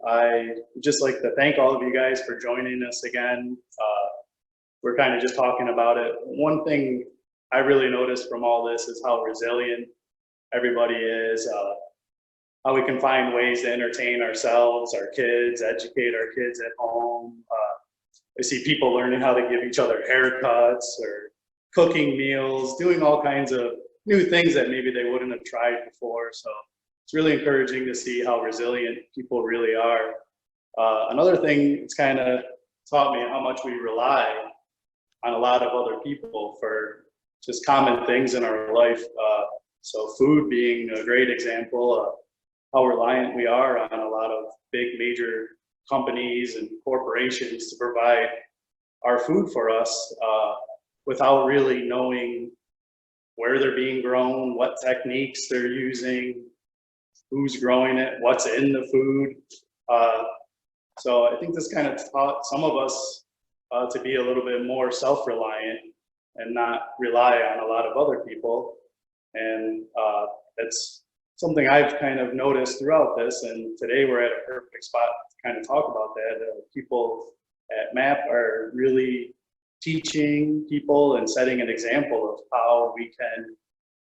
I would just like to thank all of you guys for joining us again. We're kind of just talking about it. One thing I really noticed from all this is how resilient everybody is, how we can find ways to entertain ourselves, our kids, educate our kids at home. I see people learning how to give each other haircuts or cooking meals, doing all kinds of new things that maybe they wouldn't have tried before. So it's really encouraging to see how resilient people really are. Another thing, it's kind of taught me how much we rely on a lot of other people for just common things in our life. So food being a great example of how reliant we are on a lot of big major companies and corporations to provide our food for us without really knowing where they're being grown, what techniques they're using, who's growing it, what's in the food. So I think this kind of taught some of us to be a little bit more self-reliant and not rely on a lot of other people. And it's something I've kind of noticed throughout this, and today we're at a perfect spot to kind of talk about that. People at MAP are really teaching people and setting an example of how we can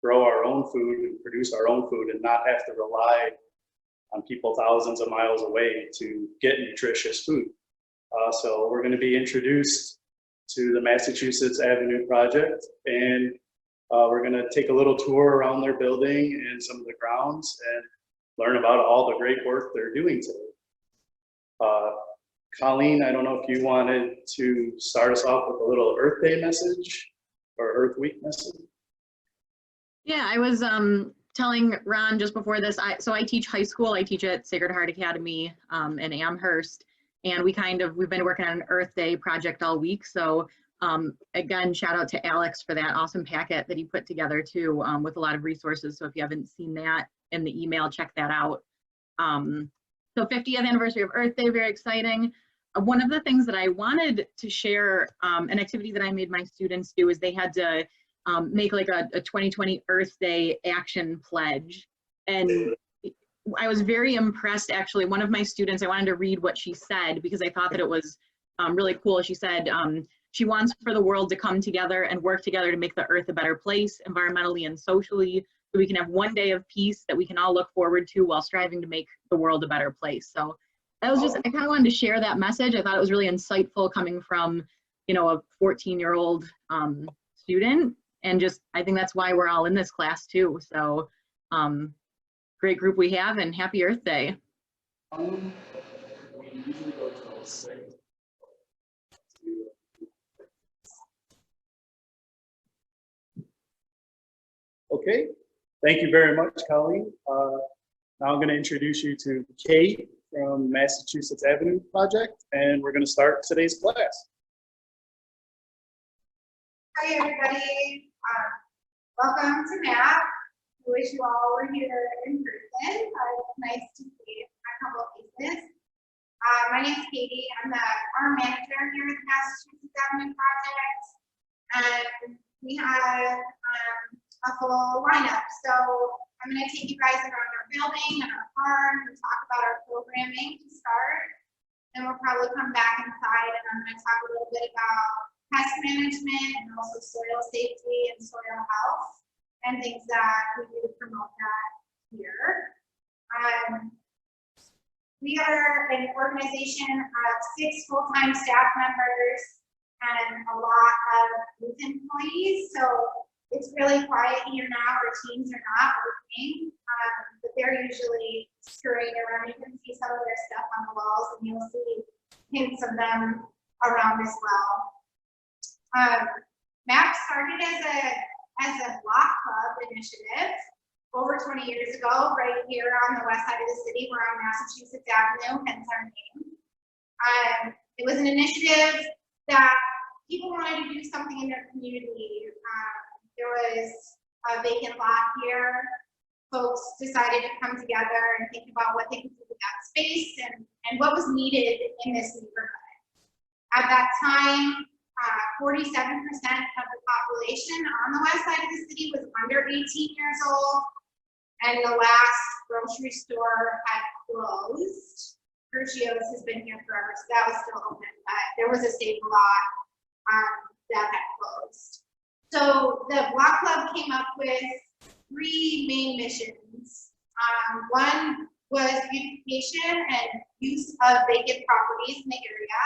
grow our own food and produce our own food and not have to rely on people thousands of miles away to get nutritious food. So we're going to be introduced to the Massachusetts Avenue Project, and we're going to take a little tour around their building and some of the grounds and learn about all the great work they're doing today. Colleen, I don't know if you wanted to start us off with a little Earth Day message or Earth Week message. Yeah, I was telling Ron just before this, so I teach high school. I teach at Sacred Heart Academy in Amherst, and we've been working on an Earth Day project all week. So again, shout out to Alex for that awesome packet that he put together too, with a lot of resources. So if you haven't seen that in the email, check that out. So 50th anniversary of Earth Day, very exciting. One of the things that I wanted to share, an activity that I made my students do, is they had to make like a 2020 Earth Day action pledge. And I was very impressed, actually. One of my students, I wanted to read what she said because I thought that it was really cool. She said, she wants for the world to come together and work together to make the earth a better place, environmentally and socially, so we can have one day of peace that we can all look forward to while striving to make the world a better place. So that was just, I kind of wanted to share that message. I thought it was really insightful coming from, you know, a 14-year-old student. And just, I think that's why we're all in this class too. So great group we have, and happy Earth Day. Okay, thank you very much, Colleen. Now I'm going to introduce you to Kate from Massachusetts Avenue Project, and we're going to start today's class. Hi, everybody. Welcome to MAP. I wish you all were here in person. It's nice to see a couple of faces. My name is Katie. I'm the ARM manager here at the Massachusetts Avenue Project, and we have a full lineup. So I'm going to take you guys around our building and our farm and talk about our programming to start. And we'll probably come back inside, and I'm going to talk a little bit about pest management and also soil safety and soil health and things that we do to promote that here. We are an organization of 6 full-time staff members and a lot of youth employees. So it's really quiet here now. Our teams are not working, but they're usually scurrying around. You can see some of their stuff on the walls, and you'll see hints of them around as well. MAP started as a block club initiative over 20 years ago, right here on the west side of the city. We're on Massachusetts Avenue, hence our name. It was an initiative that people wanted to do something in their community. There was a vacant lot here. Folks decided to come together and think about what they could do with that space and what was needed in this neighborhood. At that time, 47% of the population on the west side of the city was under 18 years old, and the last grocery store had closed. Crucio's has been here forever, so that was still open, but there was a Save a Lot that had closed. So the block club came up with 3 main missions. One was beautification and use of vacant properties in the area.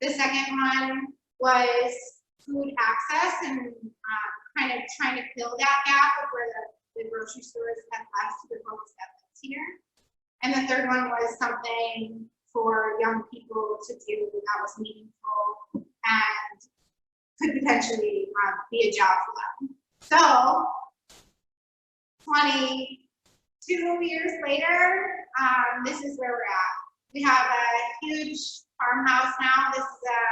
The second one was food access and kind of trying to fill that gap of where the grocery stores have left to the folks that live here. And the third one was something for young people to do that was meaningful and could potentially be a job for them. So 22 years later, this is where we're at. We have a huge farmhouse now. This is a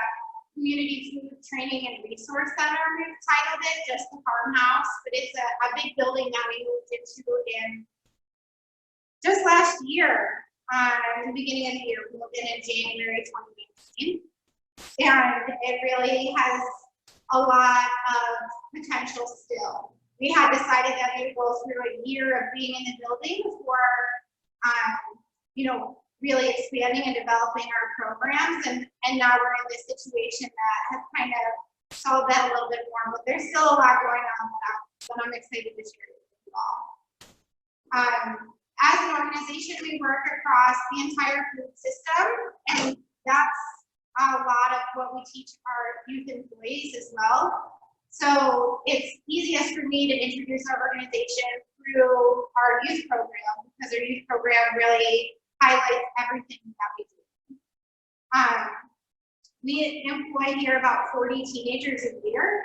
community food training and resource center, we've titled it, just the farmhouse, but it's a big building that we moved into in just last year, in the beginning of the year. We moved in January 2018, and it really has a lot of potential still. We had decided that we would go through a year of being in the building before, you know, really expanding and developing our programs, and now we're in this situation that has kind of solved that a little bit more, but there's still a lot going on that I'm excited to share with you all. As an organization, we work across the entire food system, and that's a lot of what we teach our youth employees as well. So it's easiest for me to introduce our organization through our youth program, because our youth program really highlights everything that we do. We employ here about 40 teenagers a year.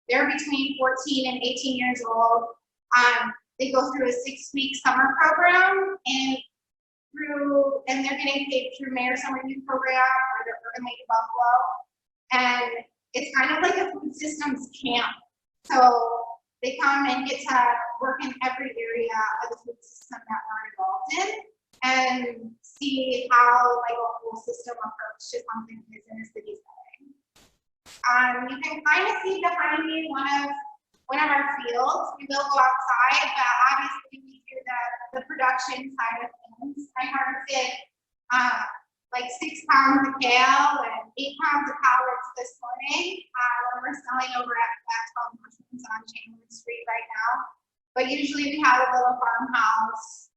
They're between 14 and 18 years old. They go through a 6-week summer program, and they're getting paid through Mayor Summer Youth Program or the Urban League of Buffalo. And it's kind of like a food systems camp. So they come and get to work in every area of the food system that we're involved in, and see how like a whole system approach to something is in a city setting. You can kind of see behind me one of our fields. We will go outside, but obviously we do the production side of things. I harvested like 6 pounds of kale and 8 pounds of collards this morning. We're selling over at Flat 12 Mushrooms on Chamberlain Street right now. But usually we have a little farmhouse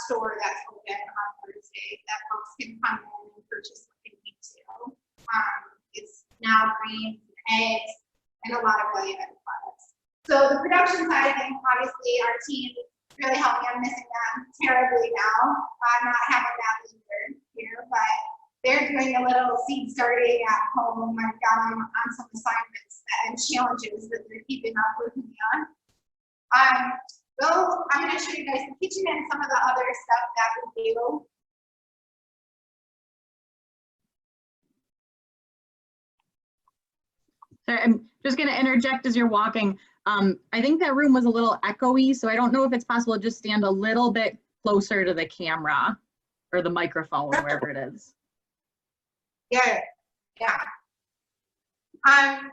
store that's open on Thursday that folks can come in and purchase what they need to. It's now greens and eggs and a lot of value-added products. So the production side of things, obviously our team really helped me. I'm missing them terribly now. I'm not having that leader here, but they're doing a little seed starting at home. I've got them on some assignments and challenges that they're keeping up with me on. So I'm going to show you guys the kitchen and some of the other stuff that we do. Sorry, I'm just going to interject as you're walking. I think that room was a little echoey, so I don't know if it's possible to just stand a little bit closer to the camera or the microphone, wherever it is. Yeah.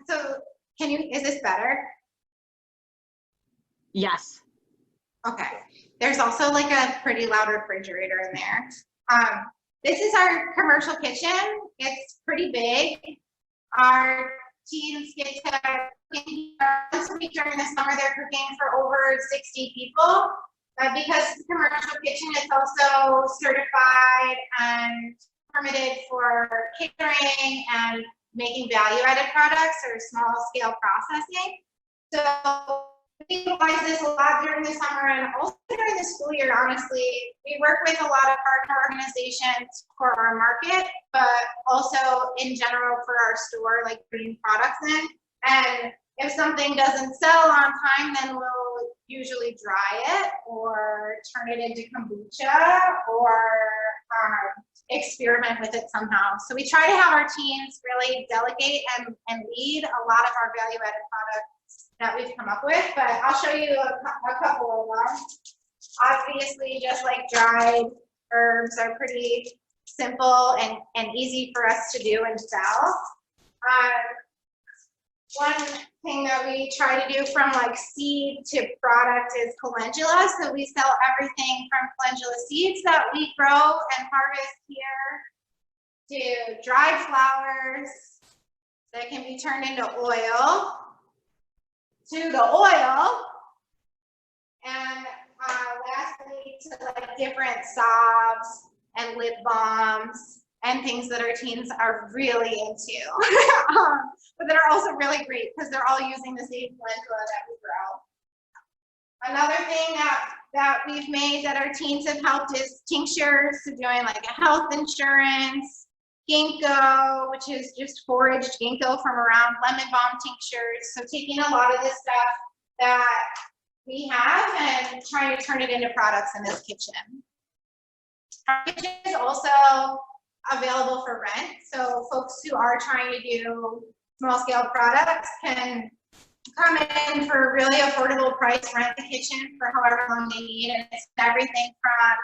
So is this better? Yes. Okay. There's also like a pretty loud refrigerator in there. This is our commercial kitchen. It's pretty big. Our teens get to once a week during the summer. They're cooking for over 60 people. Because it's a commercial kitchen, it's also certified and permitted for catering and making value-added products or small-scale processing. So we utilize this a lot during the summer and also during the school year, honestly. We work with a lot of partner organizations for our market, but also in general for our store, like bringing products in. And if something doesn't sell on time, then we'll usually dry it or turn it into kombucha or experiment with it somehow. So we try to have our teams really delegate and lead a lot of our value-added products that we've come up with, but I'll show you a couple of them. Obviously, just like dried herbs are pretty simple and easy for us to do and sell. one thing that we try to do from like seed to product is calendula. So we sell everything from calendula seeds that we grow and harvest here to dried flowers that can be turned into oil, to the oil, and lastly to like different salves and lip balms and things that our teens are really into, but that are also really great because they're all using the same calendula that we grow. Another thing that we've made that our teens have helped is tinctures, so doing like a health insurance, ginkgo, which is just foraged ginkgo from around, lemon balm tinctures. So taking a lot of this stuff that we have and trying to turn it into products in this kitchen. Our kitchen is also available for rent. So folks who are trying to do small scale products can come in for a really affordable price, rent the kitchen for however long they need. And it's everything from,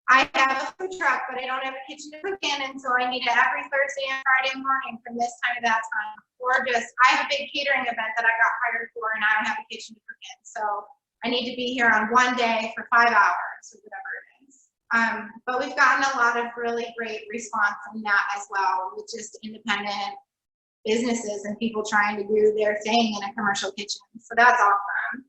I have a food truck, but I don't have a kitchen to cook in, and so I need it every Thursday and Friday morning from this time to that time. Or just, I have a big catering event that I got hired for and I don't have a kitchen to cook in. So I need to be here on one day for 5 hours or whatever it is. But we've gotten a lot of really great response from that as well, with just independent businesses and people trying to do their thing in a commercial kitchen. So that's awesome.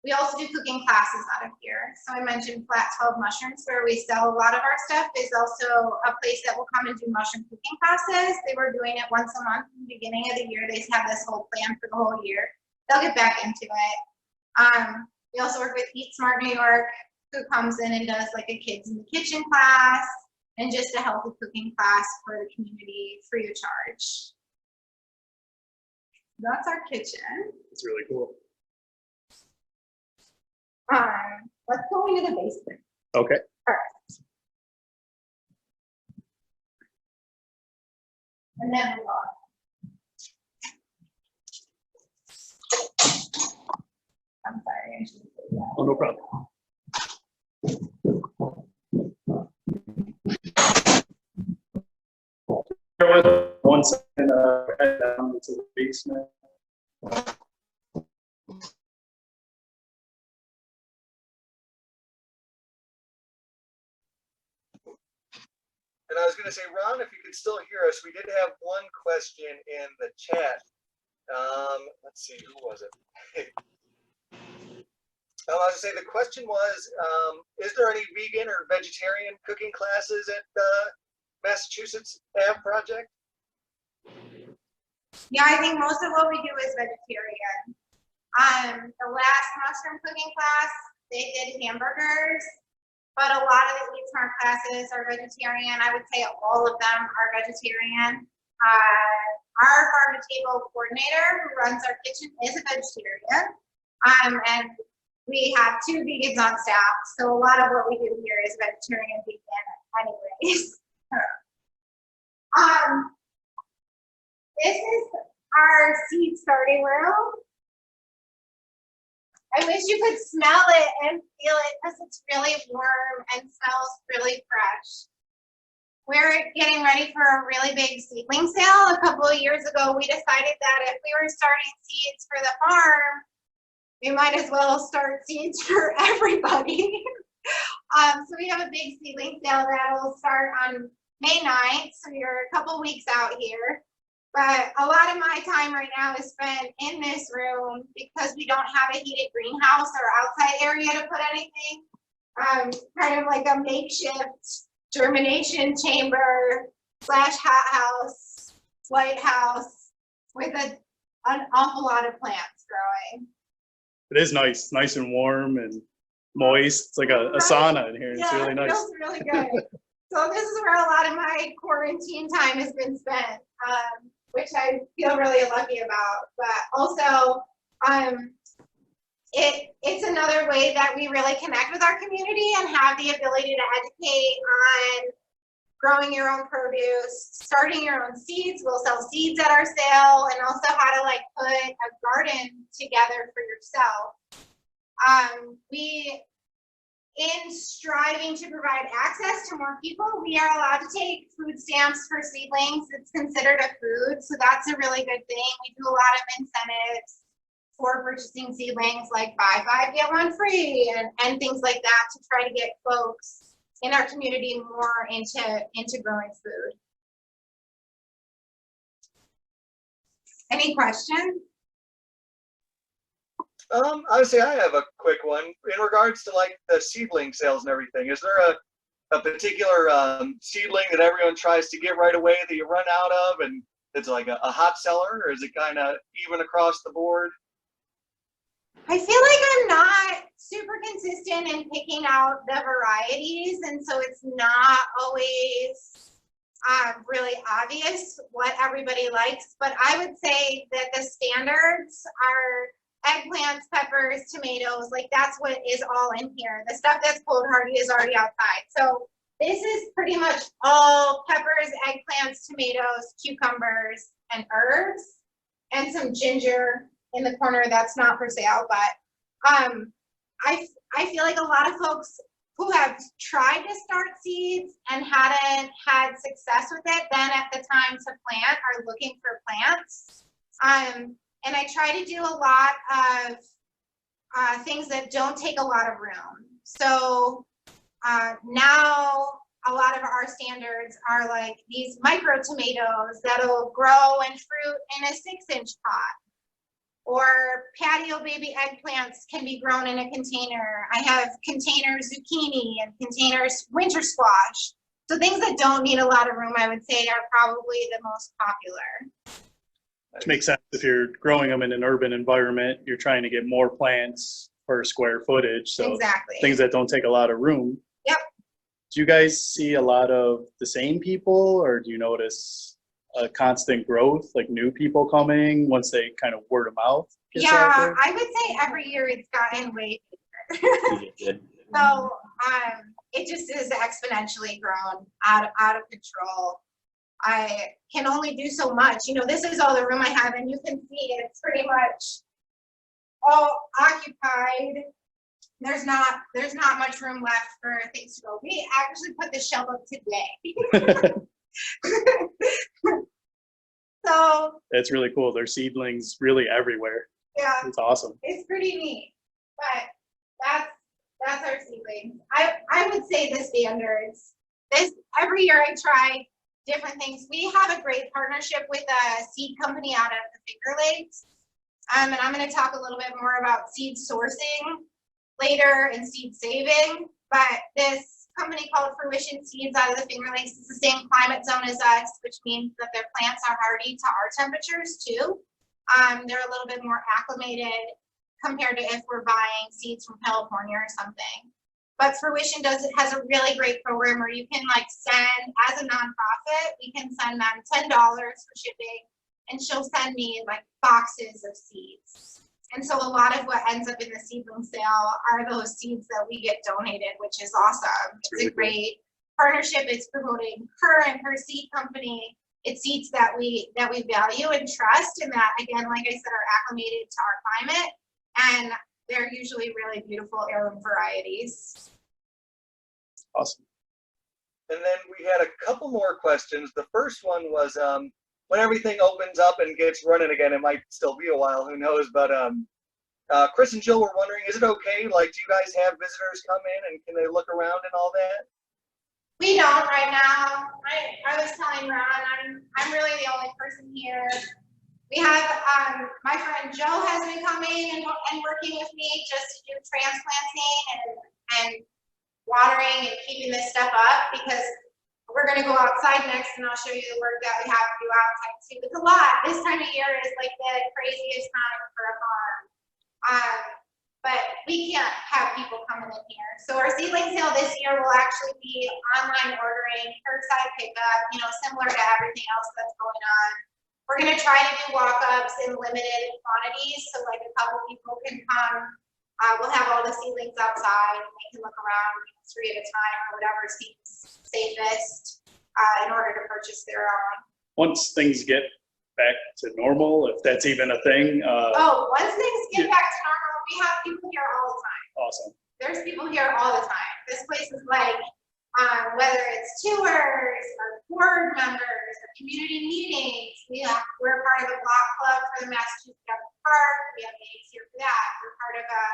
We also do cooking classes out of here. So I mentioned Flat 12 Mushrooms, where we sell a lot of our stuff, is also a place that will come and do mushroom cooking classes. They were doing it once a month in the beginning of the year. They have this whole plan for the whole year. They'll get back into it. We also work with Eat Smart New York, who comes in and does like a kids in the kitchen class and just a healthy cooking class for the community free of charge. That's our kitchen. It's really cool. Let's go into the basement. Okay. All right. And then we'll go. I'm sorry, I should say that. Oh, no problem. There was one second, head down into the basement. And I was going to say, Ron, if you could still hear us, we did have one question in the chat. Let's see, who was it? I was going to say, the question was, is there any vegan or vegetarian cooking classes at Massachusetts Ave Project? Yeah, I think most of what we do is vegetarian. The last mushroom cooking class, they did hamburgers, but a lot of the Eat Smart classes are vegetarian. I would say all of them are vegetarian. Our farm to table coordinator who runs our kitchen is a vegetarian. And we have 2 vegans on staff. So a lot of what we do here is vegetarian, vegan anyways. This is our seed starting room. I wish you could smell it and feel it because it's really warm and smells really fresh. We're getting ready for a really big seedling sale. A couple of years ago, we decided that if we were starting seeds for the farm, we might as well start seeds for everybody. So we have a big seedling sale that will start on May 9th. So you're a couple weeks out here. But a lot of my time right now is spent in this room because we don't have a heated greenhouse or outside area to put anything. Kind of like a makeshift germination chamber / hothouse, lighthouse with an awful lot of plants growing. It is nice and warm and moist. It's like a sauna in here. It's really nice. It feels really good. So this is where a lot of my quarantine time has been spent, which I feel really lucky about. But also, it's another way that we really connect with our community and have the ability to educate on growing your own produce, starting your own seeds. We'll sell seeds at our sale, and also how to like put a garden together for yourself. in striving to provide access to more people, we are allowed to take food stamps for seedlings. It's considered a food, so that's a really good thing. We do a lot of incentives for purchasing seedlings, like buy 5, get 1 free, and things like that, to try to get folks in our community more into growing food. Any questions? Obviously, I have a quick one in regards to like the seedling sales and everything. Is there a particular seedling that everyone tries to get right away that you run out of, and it's like a hot seller, or is it kind of even across the board? I feel like I'm not super consistent in picking out the varieties, and so it's not always really obvious what everybody likes. But I would say that the standards are eggplants, peppers, tomatoes. Like, that's what is all in here. The stuff that's cold hardy is already outside. So this is pretty much all peppers, eggplants, tomatoes, cucumbers, and herbs, and some ginger in the corner that's not for sale. But I feel like a lot of folks who have tried to start seeds and hadn't had success with it, then at the time to plant are looking for plants. And I try to do a lot of things that don't take a lot of room. So now a lot of our standards are like these micro tomatoes that'll grow and fruit in a 6-inch pot. Or patio baby eggplants can be grown in a container. I have container zucchini and containers winter squash. So things that don't need a lot of room, I would say, are probably the most popular. Which makes sense. If you're growing them in an urban environment, you're trying to get more plants per square footage. So Exactly. things that don't take a lot of room. Yep. Do you guys see a lot of the same people, or do you notice a constant growth, like new people coming once they kind of word of mouth? Yeah, I would say every year it's gotten way bigger. So it just is exponentially grown out of control. I can only do so much. You know, this is all the room I have, and you can see it's pretty much all occupied. There's not much room left for things to go. We actually put the shelf up today. So it's really cool. There's seedlings really everywhere. Yeah, it's awesome. It's pretty neat. But that's our seedlings. I would say the standards. This every year I try different things. We have a great partnership with a seed company out of the Finger Lakes. And I'm going to talk a little bit more about seed sourcing later and seed saving. But this company called Fruition Seeds out of the Finger Lakes is the same climate zone as us, which means that their plants are hardy to our temperatures too. They're a little bit more acclimated compared to if we're buying seeds from California or something. But Fruition has a really great program where you can like send, as a nonprofit, we can send them $10 for shipping, and she'll send me like boxes of seeds. And so a lot of what ends up in the seedling sale are those seeds that we get donated, which is awesome. It's a great partnership. It's promoting her and her seed company. It's seeds that we value and trust, and that, again, like I said, are acclimated to our climate, and they're usually really beautiful heirloom varieties. Awesome. And then we had a couple more questions. The first one was when everything opens up and gets running again, it might still be a while, who knows, but Chris and Jill were wondering, is it okay, like, do you guys have visitors come in and can they look around and all that? We don't right now. I was telling Ron, I'm really the only person here. We have my friend Joe has been coming and working with me just to do transplanting and watering and keeping this stuff up, because we're going to go outside next and I'll show you the work that we have to do outside too. It's a lot. This time of year is like the craziest time for a farm. But we can't have people coming in here. So our seedling sale this year will actually be online ordering, curbside pickup, you know, similar to everything else that's going on. We're going to try to do walk-ups in limited quantities, so like a couple people can come. We'll have all the seedlings outside and they can look around 3 at a time or whatever seems safest in order to purchase their own. Once things get back to normal, if that's even a thing. Once things get back to normal, we have people here all the time. Awesome. there's people here all the time. This place is like, whether it's tours or board members or community meetings, we're part of the block club for the Massachusetts Park. We have meetings here for that. We're part of a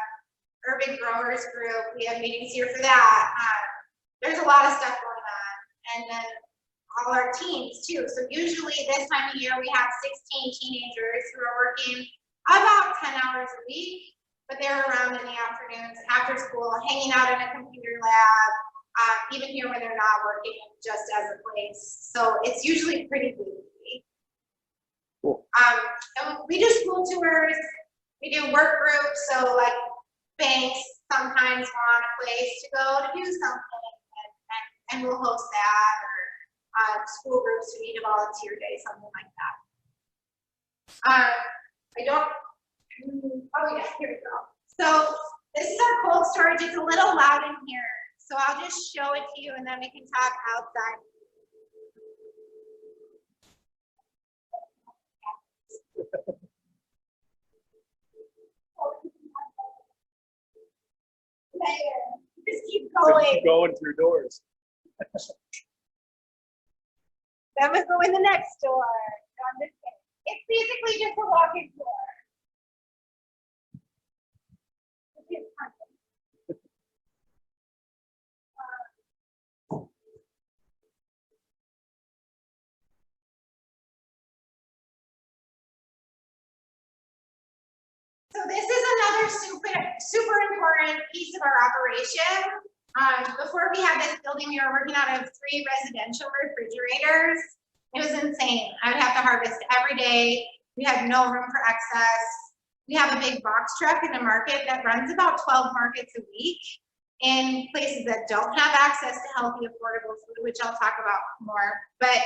urban growers group. We have meetings here for that. There's a lot of stuff going on, and then all our teams too. So usually this time of year we have 16 teenagers who are working about 10 hours a week, but they're around in the afternoons after school, hanging out in a computer lab, even here when they're not working, just as a place. So it's usually pretty busy. Cool. And we do school tours, we do work groups, so like banks sometimes want a place to go to do something, and we'll host that, or school groups who need a volunteer day, something like that. Oh yeah, here we go. So this is our cold storage. It's a little loud in here, so I'll just show it to you and then we can talk outside. Just keep going. Keep going through doors. Then we go in the next door. It's basically just a walk-in door. So this is another super important piece of our operation. Before we had this building, we were working out of 3 residential refrigerators. It was insane. I would have to harvest every day. We had no room for excess. We have a big box truck in the market that runs about 12 markets a week in places that don't have access to healthy, affordable food, which I'll talk about more. But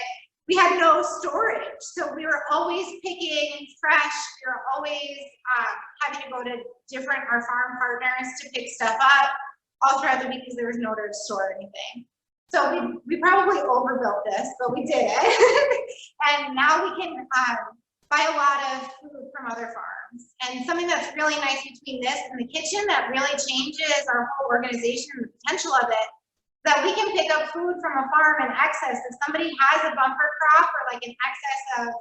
we had no storage, so we were always picking fresh. We were always having to go to our farm partners to pick stuff up all throughout the week because there was nowhere to store anything. So we probably overbuilt this, but we did it. And now we can buy a lot of food from other farms. And something that's really nice between this and the kitchen that really changes our whole organization and the potential of it, that we can pick up food from a farm in excess. If somebody has a bumper crop or like an excess of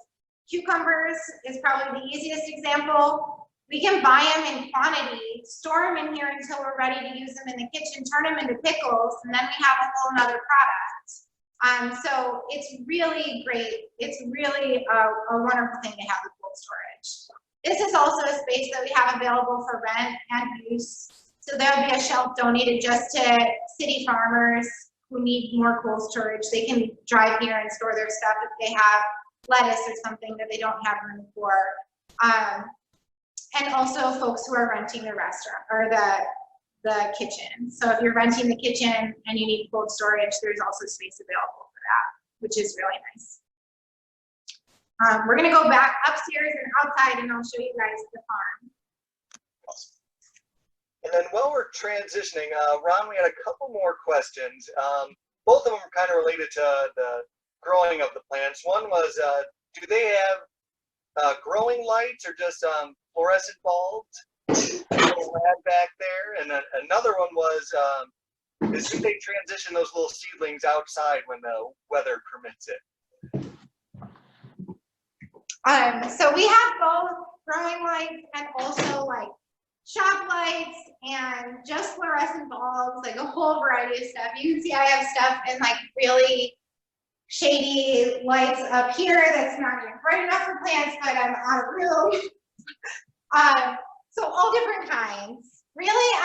cucumbers is probably the easiest example. We can buy them in quantity, store them in here until we're ready to use them in the kitchen, turn them into pickles, and then we have a whole nother product. So it's really great. It's really a wonderful thing to have the cold storage. This is also a space that we have available for rent and use. So there'll be a shelf donated just to city farmers who need more cold storage. They can drive here and store their stuff if they have lettuce or something that they don't have room for. And also folks who are renting the restaurant or the kitchen. So if you're renting the kitchen and you need cold storage, there's also space available for that, which is really nice. We're gonna go back upstairs and outside and I'll show you guys the farm. And then while we're transitioning, Ron, we had a couple more questions. Both of them are kind of related to the growing of the plants. One was, do they have growing lights or just fluorescent bulbs? A little lab back there. And then another one was, do they transition those little seedlings outside when the weather permits it? So we have both growing lights and also like shop lights and just fluorescent bulbs, like a whole variety of stuff. You can see I have stuff in like really shady lights up here that's not even bright enough for plants, but I'm out of room. So all different kinds. Really,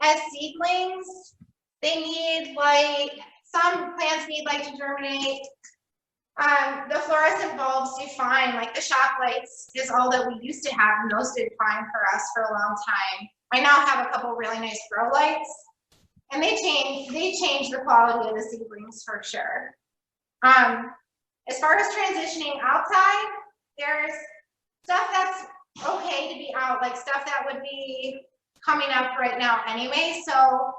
as seedlings, they need light. Some plants need light to germinate. The fluorescent bulbs do fine. Like the shop lights is all that we used to have, and those did fine for us for a long time. I now have a couple really nice grow lights, and they change the quality of the seedlings for sure. As far as transitioning outside, there's stuff that's okay to be out, like stuff that would be coming up right now anyway. So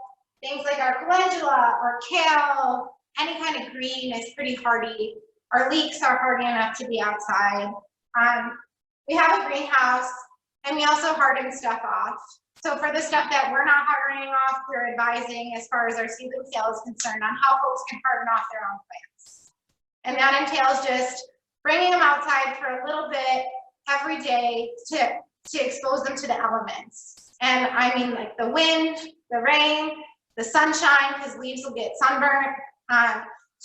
things like our calendula or kale, any kind of green is pretty hardy. Our leeks are hardy enough to be outside. We have a greenhouse. And we also harden stuff off. So for the stuff that we're not hardening off, we're advising as far as our seedling sale is concerned on how folks can harden off their own plants. And that entails just bringing them outside for a little bit every day to expose them to the elements. And I mean like the wind, the rain, the sunshine, because leaves will get sunburned.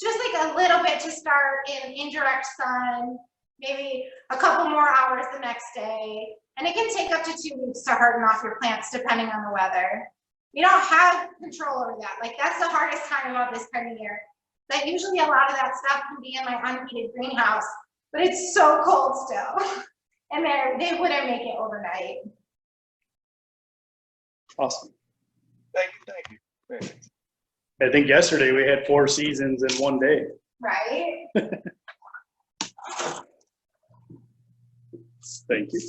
Just like a little bit to start in indirect sun, maybe a couple more hours the next day. And it can take up to 2 weeks to harden off your plants depending on the weather. You don't have control over that. Like that's the hardest time about this time of year. But usually a lot of that stuff can be in my unheated greenhouse, but it's so cold still. And they wouldn't make it overnight. Awesome. Thank you. Very nice. I think yesterday we had 4 seasons in one day. Right? Thank you.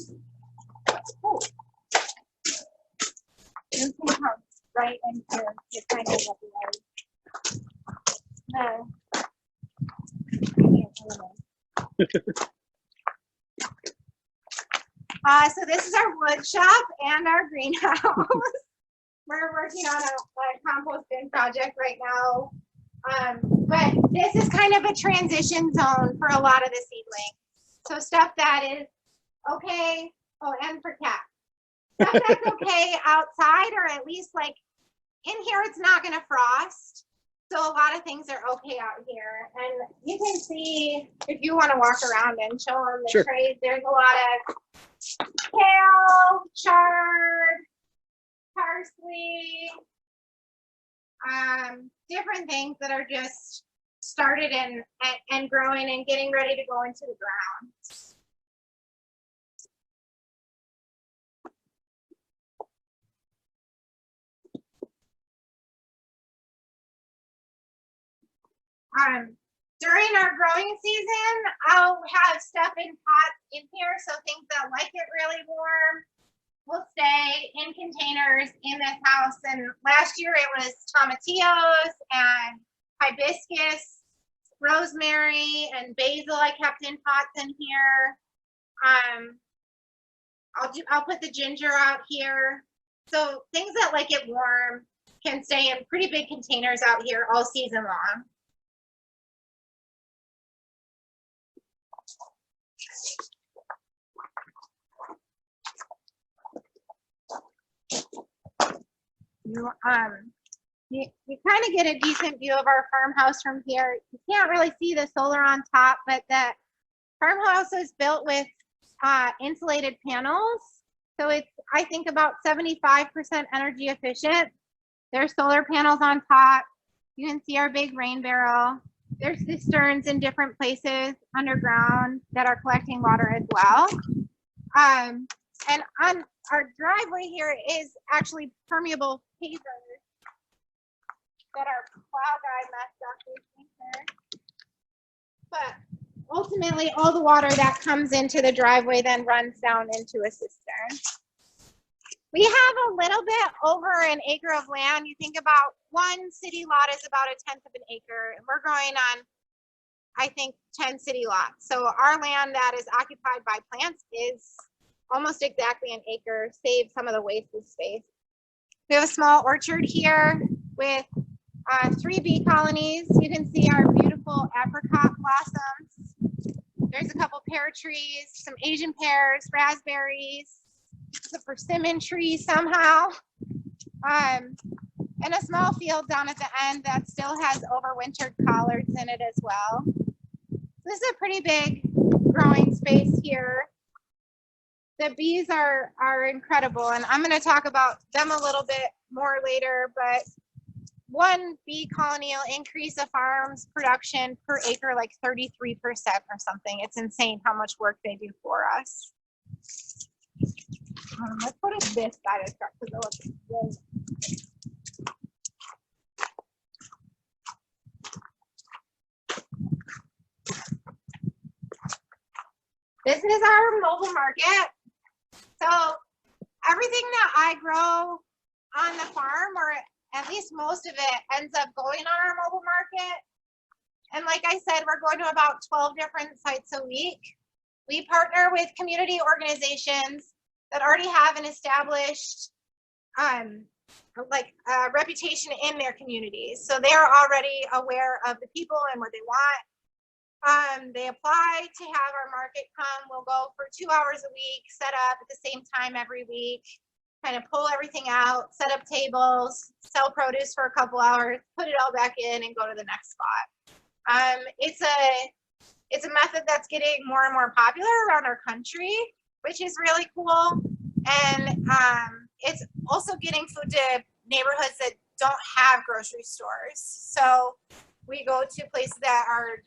Oh. You can come right in here to kind of what so this is our wood shop and our greenhouse. We're working on a compost bin project right now. But this is kind of a transition zone for a lot of the seedlings. So stuff that is okay, and for cats. Stuff that's okay outside, or at least like in here it's not gonna frost. So a lot of things are okay out here. And you can see, if you wanna walk around and show them the trade, there's a lot of kale, chard, parsley, different things that are just started and growing and getting ready to go into the ground. During our growing season, I'll have stuff in pots in here, so things that like it really warm will stay in containers in this house. And last year it was tomatillos and hibiscus, rosemary, and basil I kept in pots in here. I'll put the ginger out here. So things that like it warm can stay in pretty big containers out here all season long. You kind of get a decent view of our farmhouse from here. You can't really see the solar on top, but the farmhouse is built with insulated panels. So it's, I think, about 75% energy efficient. There's solar panels on top. You can see our big rain barrel. There's cisterns in different places underground that are collecting water as well. And on our driveway here is actually permeable pavers that our plow guy messed up. But ultimately, all the water that comes into the driveway then runs down into a cistern. We have a little bit over an acre of land. You think about one city lot is about 1/10 of an acre, and we're growing on, I think, 10 city lots. So our land that is occupied by plants is almost exactly an acre, save some of the wasted space. We have a small orchard here with 3 bee colonies. You can see our beautiful apricot blossoms. There's a couple pear trees, some Asian pears, raspberries, a persimmon tree somehow, and a small field down at the end that still has overwintered collards in it as well. This is a pretty big growing space here. The bees are incredible, and I'm going to talk about them a little bit more later, but one bee colony will increase a farm's production per acre like 33% or something. It's insane how much work they do for us. Let's put it this side of the truck because it looks good. This is our mobile market. So everything that I grow on the farm, or at least most of it, ends up going on our mobile market. And like I said, we're going to about 12 different sites a week. We partner with community organizations that already have an established reputation in their communities. So they're already aware of the people and what they want. They apply to have our market come. We'll go for 2 hours a week, set up at the same time every week, kind of pull everything out, set up tables, sell produce for a couple hours, put it all back in, and go to the next spot. It's a method that's getting more and more popular around our country, which is really cool. And it's also getting food to neighborhoods that don't have grocery stores. So we go to places that are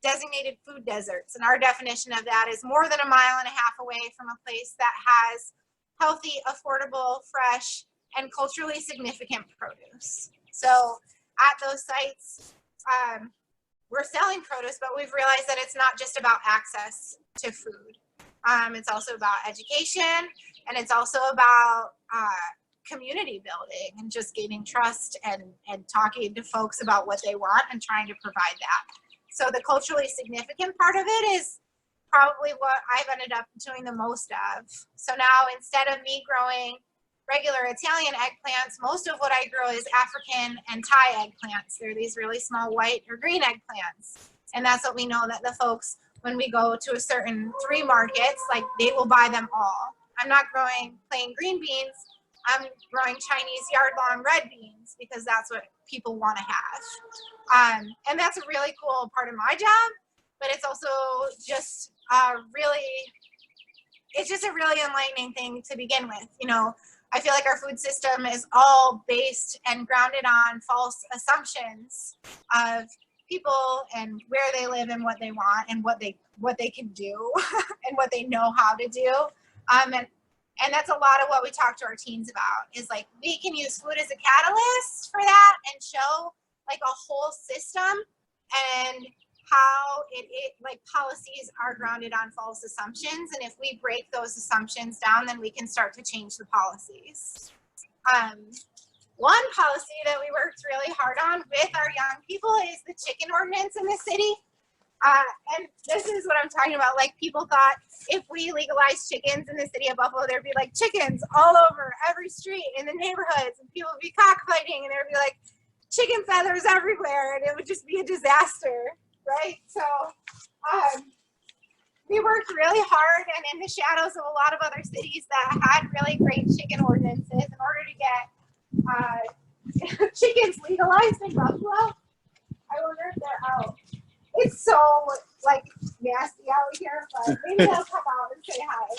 designated food deserts. And our definition of that is more than 1.5 miles away from a place that has healthy, affordable, fresh, and culturally significant produce. So at those sites, we're selling produce, but we've realized that it's not just about access to food. It's also about education, and it's also about community building and just gaining trust and talking to folks about what they want and trying to provide that. So the culturally significant part of it is probably what I've ended up doing the most of. So now instead of me growing regular Italian eggplants, most of what I grow is African and Thai eggplants. They're these really small white or green eggplants. And that's what we know, that the folks, when we go to a certain 3 markets, like, they will buy them all. I'm not growing plain green beans. I'm growing Chinese yard-long red beans because that's what people want to have. And that's a really cool part of my job, but it's also just it's just a really enlightening thing to begin with. You know, I feel like our food system is all based and grounded on false assumptions of people and where they live and what they want and what they can do and what they know how to do. And that's a lot of what we talk to our teens about, is like, we can use food as a catalyst for that and show like a whole system and how it like policies are grounded on false assumptions. And if we break those assumptions down, then we can start to change the policies. One policy that we worked really hard on with our young people is the chicken ordinance in the city. And this is what I'm talking about. Like, people thought if we legalized chickens in the city of Buffalo, there'd be like chickens all over every street in the neighborhoods, and people would be cockfighting, and there'd be like chicken feathers everywhere, and it would just be a disaster, right? So we worked really hard and in the shadows of a lot of other cities that had really great chicken ordinances in order to get chickens legalized in Buffalo. I wonder if they're out. It's so like nasty out here, but maybe they'll come out and say hi.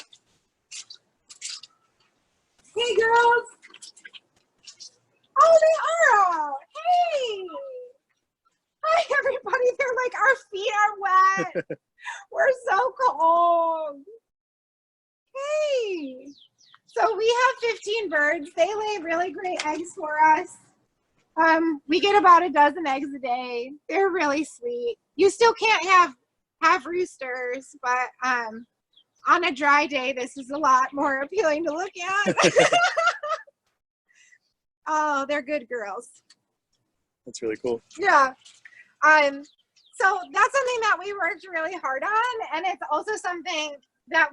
Hey, girls. Oh, they are out. Hey. Hi, everybody. They're like, our feet are wet. We're so cold. Hey. So we have 15 birds. They lay really great eggs for us. We get about a dozen eggs a day. They're really sweet. You still can't have roosters, but on a dry day, this is a lot more appealing to look at. Oh, they're good girls. That's really cool. Yeah. So that's something that we worked really hard on, and it's also something that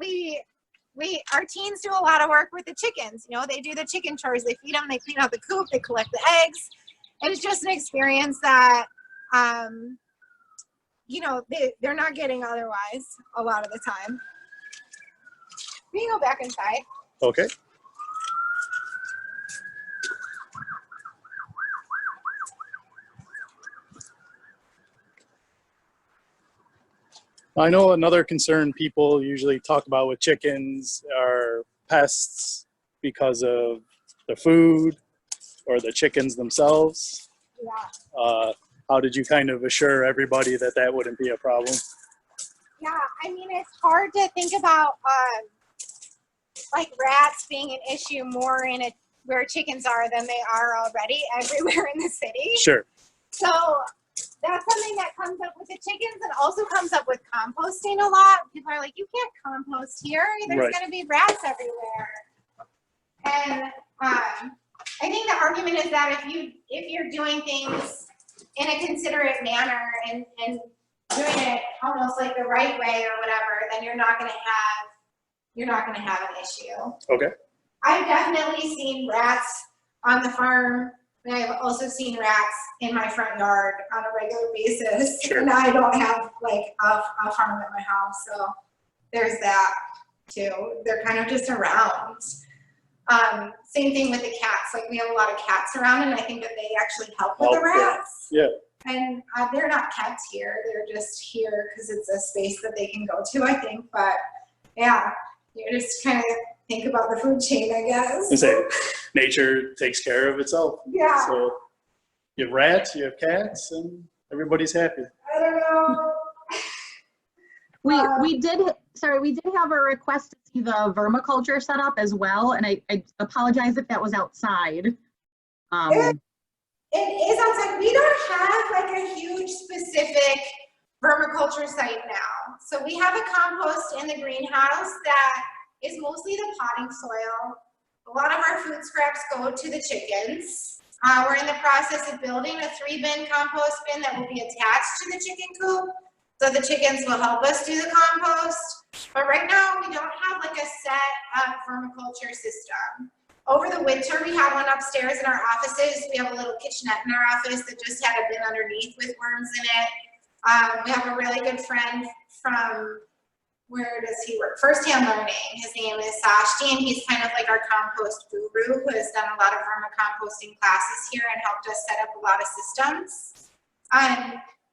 our teens do a lot of work with the chickens. You know, they do the chicken chores. They feed them, they clean out the coop, they collect the eggs. And it's just an experience that, you know, they're not getting otherwise a lot of the time. We can go back inside. Okay. I know another concern people usually talk about with chickens are pests because of the food or the chickens themselves. Yeah. How did you kind of assure everybody that that wouldn't be a problem? Yeah, I mean, it's hard to think about like rats being an issue more in where chickens are than they are already everywhere in the city. Sure. So that's something that comes up with the chickens and also comes up with composting a lot. People are like, you can't compost here. There's going to be rats everywhere. And I think the argument is that if you're doing things in a considerate manner and doing it almost like the right way or whatever, then you're not going you're not gonna have an issue. Okay. I've definitely seen rats on the farm, and I've also seen rats in my front yard on a regular basis. Sure. And I don't have like a farm at my house, so there's that too. They're kind of just around. Same thing with the cats. Like we have a lot of cats around, and I think that they actually help with the rats. Yeah. And they're not kept here. They're just here because it's a space that they can go to, I think. But yeah, you just kind of think about the food chain, I guess. And say nature takes care of itself. Yeah. So you have rats, you have cats, and everybody's happy. I don't know. We did have a request to see the vermiculture set up as well, and I apologize if that was outside. It is outside. We don't have like a huge specific vermiculture site now. So we have a compost in the greenhouse that is mostly the potting soil. A lot of our food scraps go to the chickens. We're in the process of building a 3-bin compost bin that will be attached to the chicken coop. So the chickens will help us do the compost. But right now we don't have like a set vermiculture system. Over the winter, we had one upstairs in our offices. We have a little kitchenette in our office that just had a bin underneath with worms in it. We have a really good friend from, where does he work? First Hand Learning. His name is Sashti, and he's kind of like our compost guru who has done a lot of vermicomposting classes here and helped us set up a lot of systems.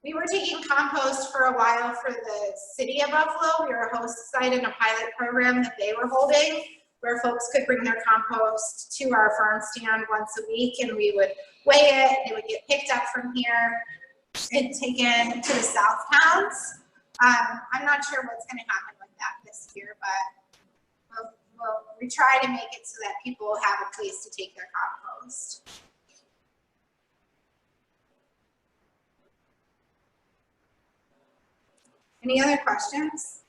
We were taking compost for a while for the city of Buffalo. We were a host site in a pilot program that they were holding, where folks could bring their compost to our farm stand once a week, and we would weigh it. It would get picked up from here and taken to the south towns. I'm not sure what's going to happen with that this year, but we try to make it so that people have a place to take their compost. Any other questions?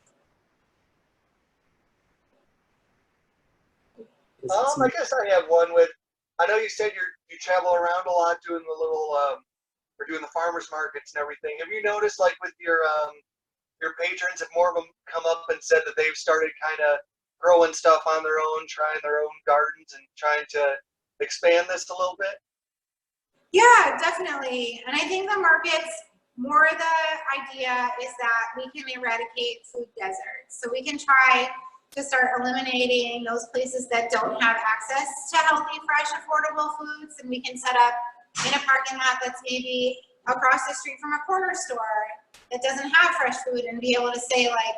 I guess I have one with, I know you said you travel around a lot doing the little, or doing the farmers markets and everything. Have you noticed, like with your patrons, if more of them come up and said that they've started kind of growing stuff on their own, trying their own gardens and trying to expand this a little bit? Yeah, definitely. And I think the markets, more the idea is that we can eradicate food deserts. So we can try to start eliminating those places that don't have access to healthy, fresh, affordable foods. And we can set up in a parking lot that's maybe across the street from a corner store that doesn't have fresh food, and be able to say, like,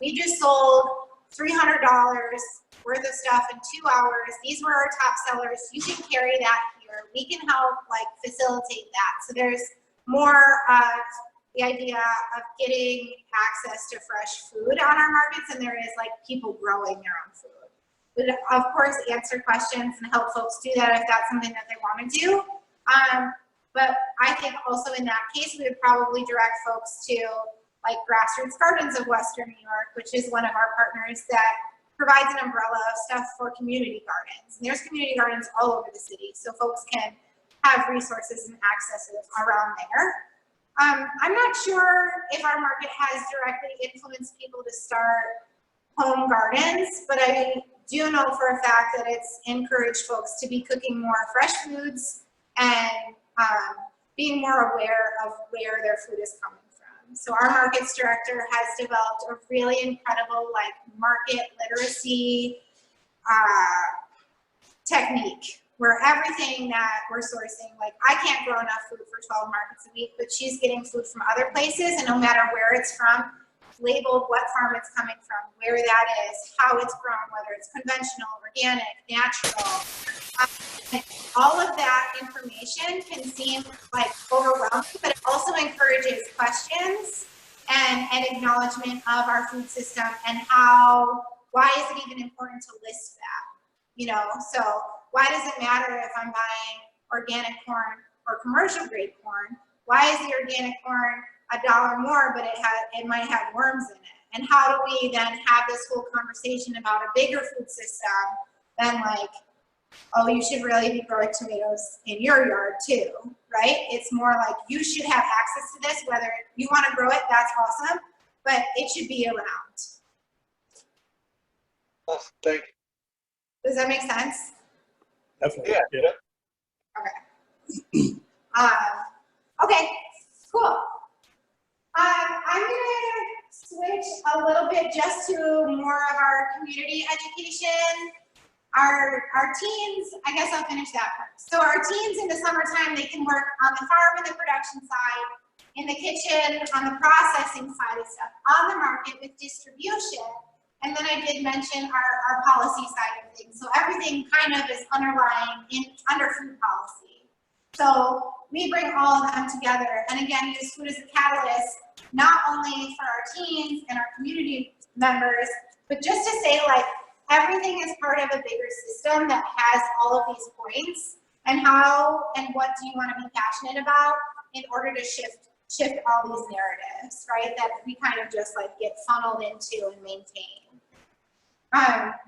we just sold $300 worth of stuff in 2 hours. These were our top sellers. You can carry that here. We can help like facilitate that. So there's more of the idea of getting access to fresh food on our markets than there is like people growing their own food. But of course, answer questions and help folks do that if that's something that they want to do. But I think also in that case, we would probably direct folks to like Grassroots Gardens of Western New York, which is one of our partners that provides an umbrella of stuff for community gardens. And there's community gardens all over the city, so folks can have resources and access around there. I'm not sure if our market has directly influenced people to start home gardens, but I do know for a fact that it's encouraged folks to be cooking more fresh foods and being more aware of where their food is coming from. So our markets director has developed a really incredible like market literacy technique where everything that we're sourcing, like I can't grow enough food for 12 markets a week, but she's getting food from other places, and no matter where it's from, labeled what farm it's coming from, where that is, how it's grown, whether it's conventional, organic, natural. All of that information can seem like overwhelming, but it also encourages questions and an acknowledgement of our food system and why is it even important to list that? You know, so why does it matter if I'm buying organic corn or commercial grade corn? Why is the organic corn $1 more, but it might have worms in it? And how do we then have this whole conversation about a bigger food system than like, oh, you should really be growing tomatoes in your yard too, right? It's more like you should have access to this, whether you want to grow it, that's awesome, but it should be around. Awesome. Thank you. Does that make sense? Definitely. Yeah. Okay, cool. I'm gonna switch a little bit just to more of our community education. Our teens, I guess I'll finish that first. So our teens in the summertime, they can work on the farm and the production side, in the kitchen, on the processing side of stuff, on the market with distribution. And then I did mention our policy side of things. So everything kind of is underlying under food policy. So we bring all of them together. And again, use food as a catalyst, not only for our teens and our community members, but just to say, like, everything is part of a bigger system that has all of these points, and how and what do you want to be passionate about in order to shift all these narratives, right? That we kind of just like get funneled into and maintain.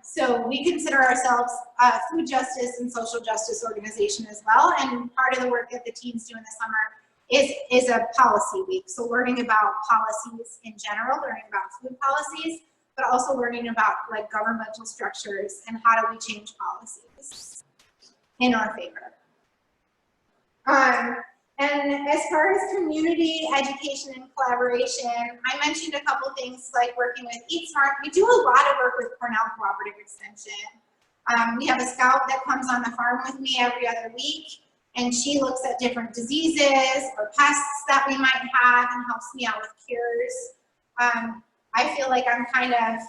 So we consider ourselves a food justice and social justice organization as well, and part of the work that the teens do in the summer is a policy week. So learning about policies in general, learning about food policies, but also learning about like governmental structures and how do we change policies in our favor. And as far as community education and collaboration, I mentioned a couple things like working with Eat Smart. We do a lot of work with Cornell Cooperative Extension. We have a scout that comes on the farm with me every other week, and she looks at different diseases or pests that we might have and helps me out with cures. I feel like I'm kind of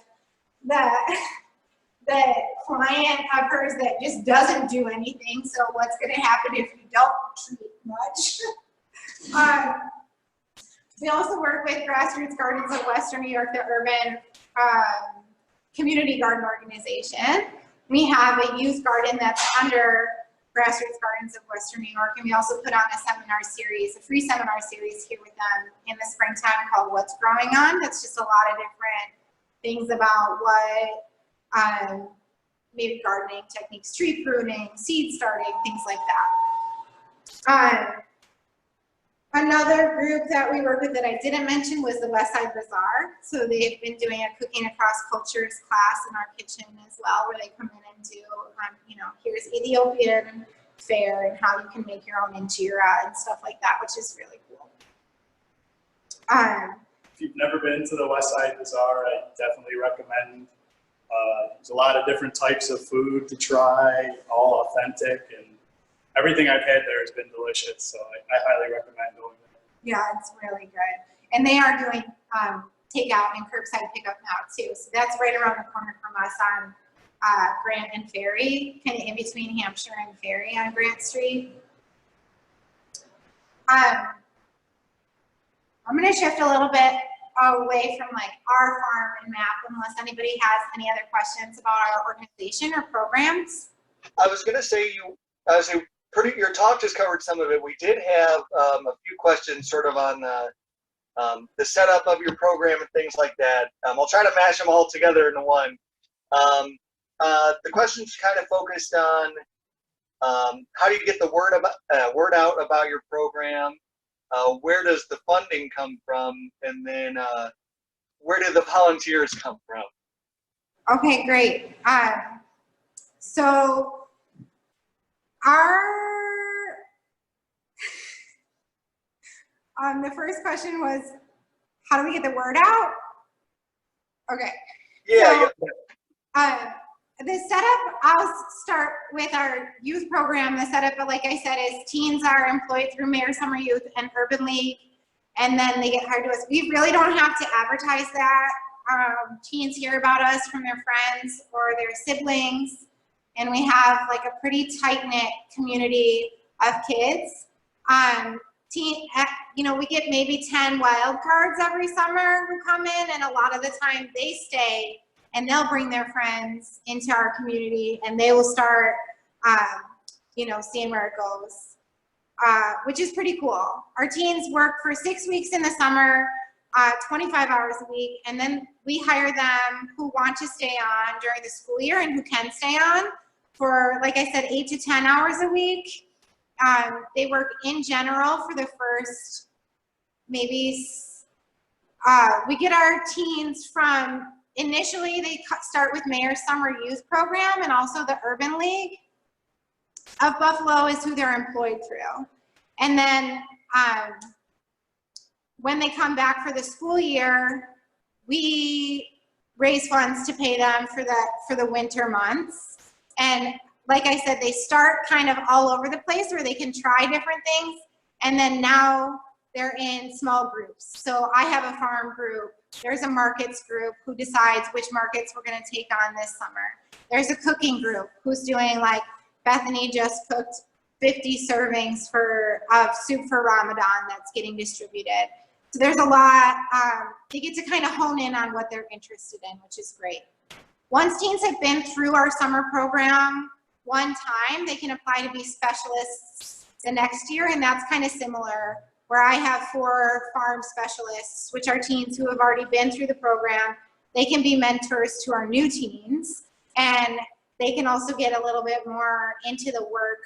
the client of hers that just doesn't do anything. So what's going to happen if you don't treat much? We also work with Grassroots Gardens of Western New York, the urban community garden organization. We have a youth garden that's under Grassroots Gardens of Western New York, and we also put on a seminar series, a free seminar series here with them in the springtime called What's Growing On. That's just a lot of different things about what maybe gardening techniques, tree pruning, seed starting, things like that. Another group that we work with that I didn't mention was the West Side Bazaar. So they've been doing a cooking across cultures class in our kitchen as well, where they come in and do, you know, here's Ethiopian fare and how you can make your own injera and stuff like that, which is really cool. If you've never been to the West Side Bazaar, I definitely recommend. There's a lot of different types of food to try, all authentic, and everything I've had there has been delicious, so I highly recommend going there. Yeah, it's really good. And they are doing takeout and curbside pickup now too. So that's right around the corner from us on Grant and Ferry, kind of in between Hampshire and Ferry on Grant Street. I'm going to shift a little bit away from like our farm and map, unless anybody has any other questions about our organization or programs. I was going to say your talk just covered some of it. We did have a few questions sort of on the setup of your program and things like that. I'll try to mash them all together into one. The questions kind of focused on how do you get the word out about your program? Where does the funding come from? And then where do the volunteers come from? Okay, great. So the first question was, how do we get the word out? Okay. Yeah. So, the setup, I'll start with our youth program. The setup, like I said, is teens are employed through Mayor Summer Youth and Urban League, and then they get hired to us. We really don't have to advertise that. Teens hear about us from their friends or their siblings, and we have like a pretty tight-knit community of kids. You know, we get maybe 10 wild cards every summer who come in, and a lot of the time they stay and they'll bring their friends into our community, and they will start, you know, seeing where it goes, which is pretty cool. Our teens work for 6 weeks in the summer, 25 hours a week, and then we hire them who want to stay on during the school year and who can stay on for, like I said, 8 to 10 hours a week. They work in general for the first maybe, we get our teens from Initially, they start with Mayor's Summer Youth Program and also the Urban League of Buffalo is who they're employed through. And then when they come back for the school year, we raise funds to pay them for the winter months. And like I said, they start kind of all over the place where they can try different things. And then now they're in small groups. So I have a farm group. There's a markets group who decides which markets we're going to take on this summer. There's a cooking group who's doing, like, Bethany just cooked 50 servings of soup for Ramadan that's getting distributed. So there's a lot. They get to kind of hone in on what they're interested in, which is great. Once teens have been through our summer program one time, they can apply to be specialists the next year, and that's kind of similar, where I have 4 farm specialists, which are teens who have already been through the program. They can be mentors to our new teens, and they can also get a little bit more into the work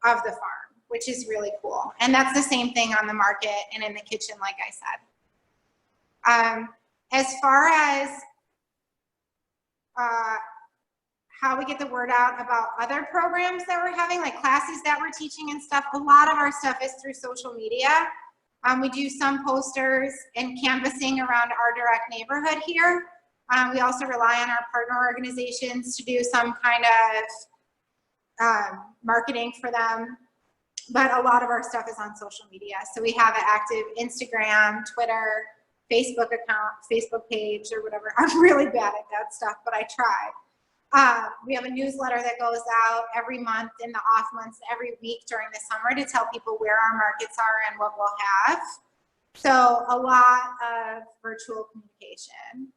of the farm, which is really cool. And that's the same thing on the market and in the kitchen, like I said. As far as how we get the word out about other programs that we're having, like classes that we're teaching and stuff, a lot of our stuff is through social media. We do some posters and canvassing around our direct neighborhood here. We also rely on our partner organizations to do some kind of marketing for them. But a lot of our stuff is on social media. So we have an active Instagram, Twitter, Facebook account, Facebook page, or whatever. I'm really bad at that stuff, but I try. We have a newsletter that goes out every month in the off months, every week during the summer to tell people where our markets are and what we'll have. So a lot of virtual communication.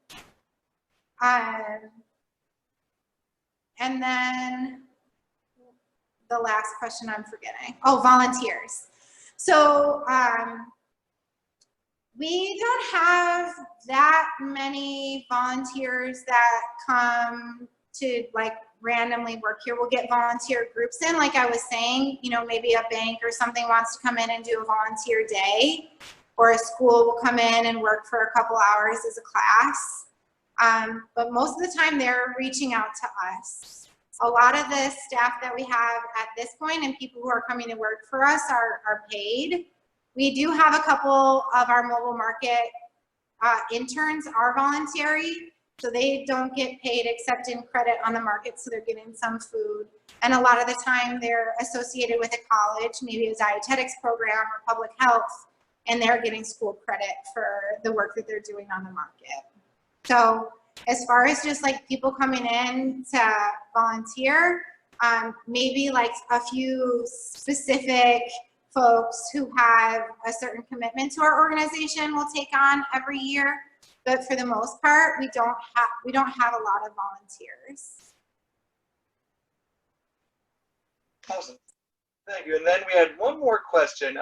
And then the last question I'm forgetting. Oh, volunteers. So we don't have that many volunteers that come to, like, randomly work here. We'll get volunteer groups in, like I was saying, you know, maybe a bank or something wants to come in and do a volunteer day, or a school will come in and work for a couple hours as a class. But most of the time they're reaching out to us. A lot of the staff that we have at this point and people who are coming to work for us are paid. We do have a couple of our mobile market interns are voluntary, so they don't get paid except in credit on the market, so they're getting some food. And a lot of the time they're associated with a college, maybe a dietetics program or public health, and they're getting school credit for the work that they're doing on the market. So as far as just like people coming in to volunteer, maybe like a few specific folks who have a certain commitment to our organization will take on every year. But for the most part, we don't have a lot of volunteers. Awesome. Thank you. And then we had one more question.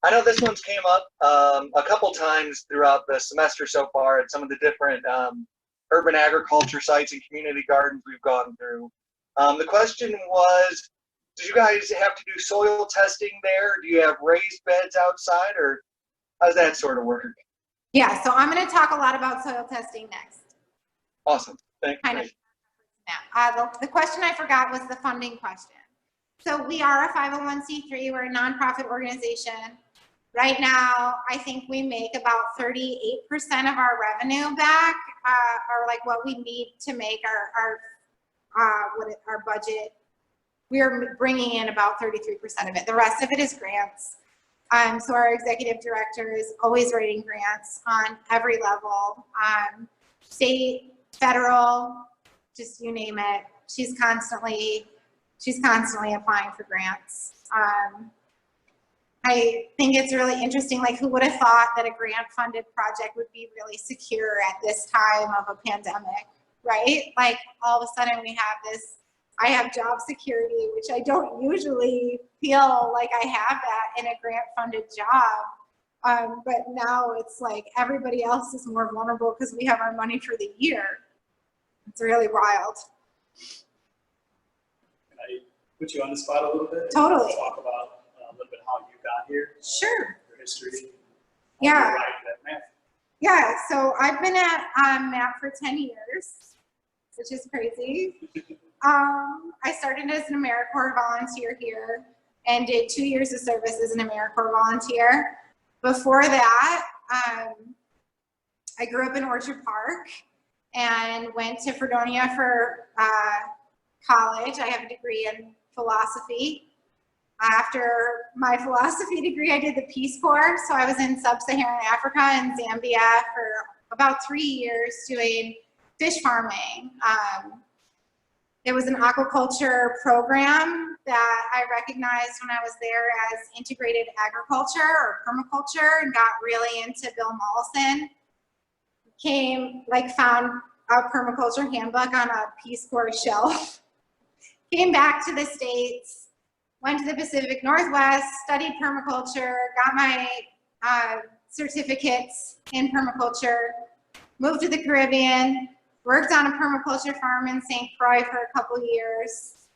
I know this one's came up a couple times throughout the semester so far at some of the different urban agriculture sites and community gardens we've gone through. The question was, do you guys have to do soil testing there? Do you have raised beds outside, or how does that sort of work? Yeah, so I'm going to talk a lot about soil testing next. Awesome. Thank you. The question I forgot was the funding question. So we are a 501c3, we're a nonprofit organization. Right now, I think we make about 38% of our revenue back, or like what we need to make our budget. We are bringing in about 33% of it. The rest of it is grants. So our executive director is always writing grants on every level, state, federal, just you name it. She's constantly applying for grants. I think it's really interesting, like who would have thought that a grant funded project would be really secure at this time of a pandemic, right? Like all of a sudden we have this, I have job security, which I don't usually feel like I have that in a grant funded job. But now it's like everybody else is more vulnerable because we have our money for the year. It's really wild. Can I put you on the spot a little bit? Totally. Talk about a little bit how you got here. Sure. Your history. Yeah. Right, that math. Yeah, so I've been at MAP for 10 years, which is crazy. I started as an AmeriCorps volunteer here and did 2 years of service as an AmeriCorps volunteer. Before that, I grew up in Orchard Park and went to Fredonia for college. I have a degree in philosophy. After my philosophy degree, I did the Peace Corps. So I was in sub-Saharan Africa and Zambia for about 3 years doing fish farming. It was an aquaculture program that I recognized when I was there as integrated agriculture or permaculture, and got really into Bill Mollison. Found a permaculture handbook on a Peace Corps shelf. Came back to the States, went to the Pacific Northwest, studied permaculture, got my certificates in permaculture, moved to the Caribbean, worked on a permaculture farm in St. Croix for a couple years.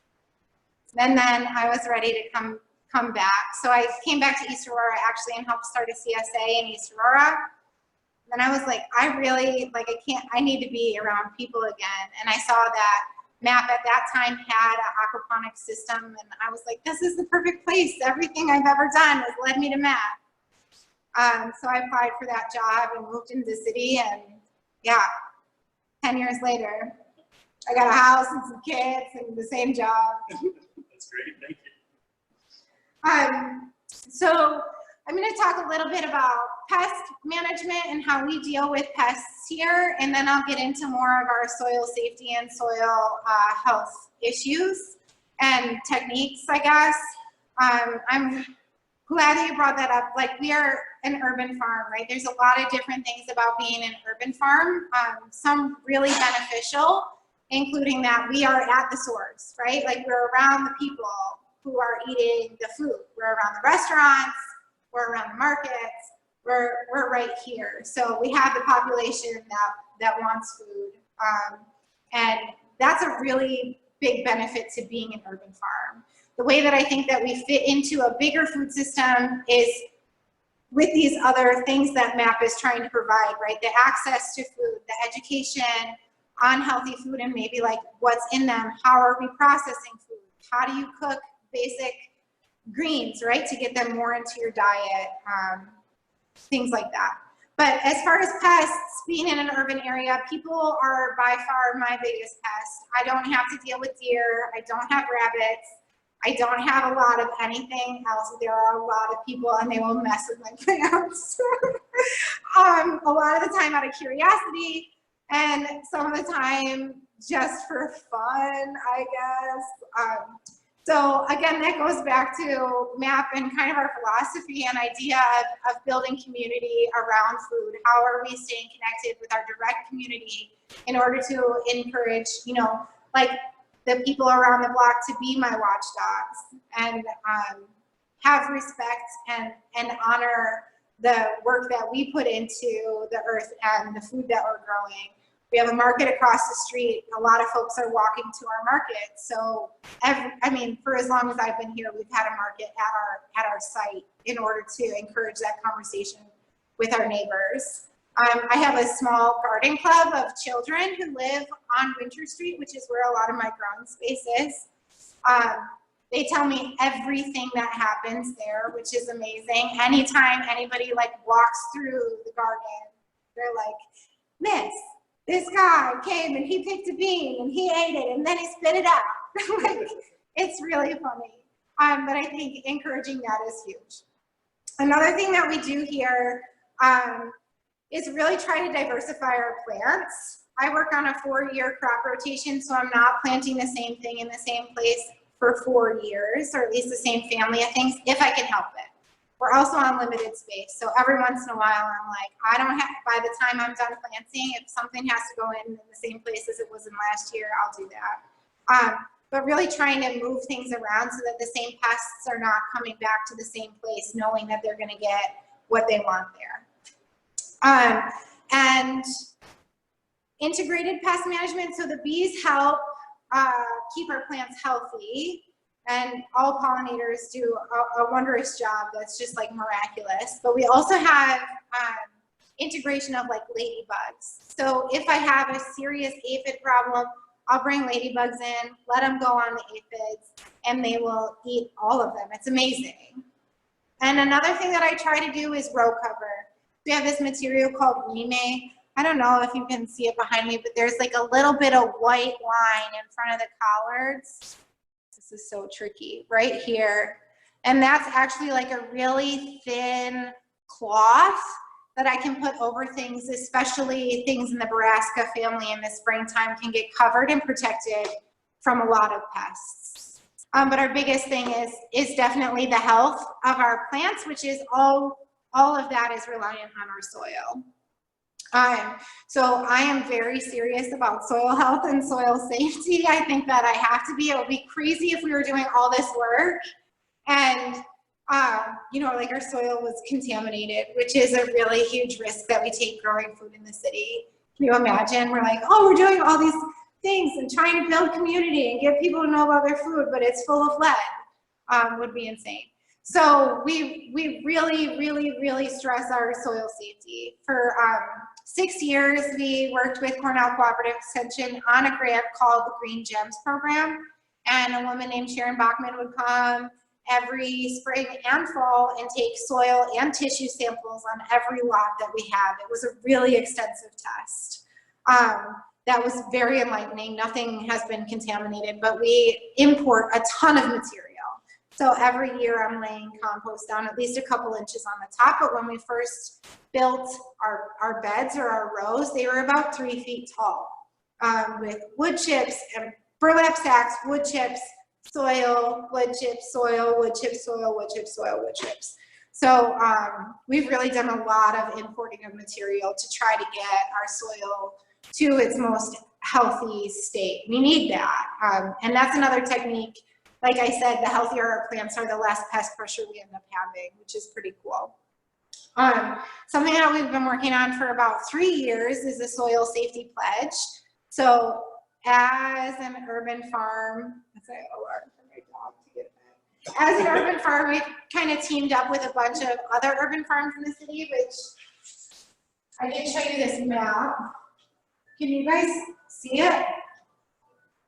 And then I was ready to come back. So I came back to East Aurora actually and helped start a CSA in East Aurora. Then I was like, I need to be around people again. And I saw that MAP at that time had an aquaponics system, and I was like, this is the perfect place. Everything I've ever done has led me to MAP. So I applied for that job and moved into the city, and yeah, 10 years later, I got a house and some kids and the same job. That's great, thank you. So I'm going to talk a little bit about pest management and how we deal with pests here, and then I'll get into more of our soil safety and soil health issues and techniques, I guess. I'm glad that you brought that up. Like, we are an urban farm, right? There's a lot of different things about being an urban farm, some really beneficial, including that we are at the source, right? Like, we're around the people who are eating the food. We're around the restaurants, we're around the markets, we're right here. So we have the population that wants food. And that's a really big benefit to being an urban farm. The way that I think that we fit into a bigger food system is with these other things that MAP is trying to provide, right? The access to food, the education on healthy food, and maybe like what's in them, how are we processing food? How do you cook basic greens, right, to get them more into your diet, things like that. But as far as pests, being in an urban area, people are by far my biggest pest. I don't have to deal with deer, I don't have rabbits, I don't have a lot of anything else. There are a lot of people and they will mess with my plants. A lot of the time out of curiosity, and some of the time just for fun, I guess. So again, that goes back to MAP and kind of our philosophy and idea of building community around food. How are we staying connected with our direct community in order to encourage, like the people around the block to be my watchdogs and have respect and honor the work that we put into the earth and the food that we're growing. We have a market across the street. A lot of folks are walking to our market. So, for as long as I've been here, we've had a market at our site in order to encourage that conversation with our neighbors. I have a small garden club of children who live on Winter Street, which is where a lot of my growing space is. They tell me everything that happens there, which is amazing. Anytime anybody walks through the garden, they're like, "Miss, this guy came and he picked a bean and he ate it and then he spit it out." It's really funny. But I think encouraging that is huge. Another thing that we do here is really try to diversify our plants. I work on a 4-year crop rotation, so I'm not planting the same thing in the same place for 4 years, or at least the same family of things, if I can help it. We're also on limited space, so every once in a while I'm like, by the time I'm done planting, if something has to go in the same place as it was in last year, I'll do that. But really trying to move things around so that the same pests are not coming back to the same place, knowing that they're gonna get what they want there. And integrated pest management, so the bees help keep our plants healthy. And all pollinators do a wondrous job that's just miraculous. But we also have integration of like ladybugs. So if I have a serious aphid problem, I'll bring ladybugs in, let them go on the aphids, and they will eat all of them. It's amazing. And another thing that I try to do is row cover. We have this material called Rime. I don't know if you can see it behind me, but there's like a little bit of white line in front of the collards. This is so tricky, right here. And that's actually like a really thin cloth that I can put over things, especially things in the Brassica family in the springtime can get covered and protected from a lot of pests. But our biggest thing is definitely the health of our plants, which is all of that is reliant on our soil. So I am very serious about soil health and soil safety. I think that I have to be. It would be crazy if we were doing all this work and you know, like our soil was contaminated, which is a really huge risk that we take growing food in the city. Can you imagine? We're like, oh, we're doing all these things and trying to build community and get people to know about their food, but it's full of lead, would be insane. So we really stress our soil safety. For 6 years, we worked with Cornell Cooperative Extension on a grant called the Green Gems Program, and a woman named Sharon Bachman would come every spring and fall and take soil and tissue samples on every lot that we have. It was a really extensive test. That was very enlightening. Nothing has been contaminated, but we import a ton of material. So every year I'm laying compost down at least a couple inches on the top, but when we first built our beds or our rows, they were about 3 feet tall, with wood chips and burlap sacks, wood chips, soil, wood chips, soil, wood chips, soil, wood chips, soil, wood chips. So we've really done a lot of importing of material to try to get our soil to its most healthy state. We need that. And that's another technique. Like I said, the healthier our plants are, the less pest pressure we end up having, which is pretty cool. Something that we've been working on for about 3 years is a soil safety pledge. So as an urban farm, as an urban farm, we've kind of teamed up with a bunch of other urban farms in the city, which I did show you this map. Can you guys see it?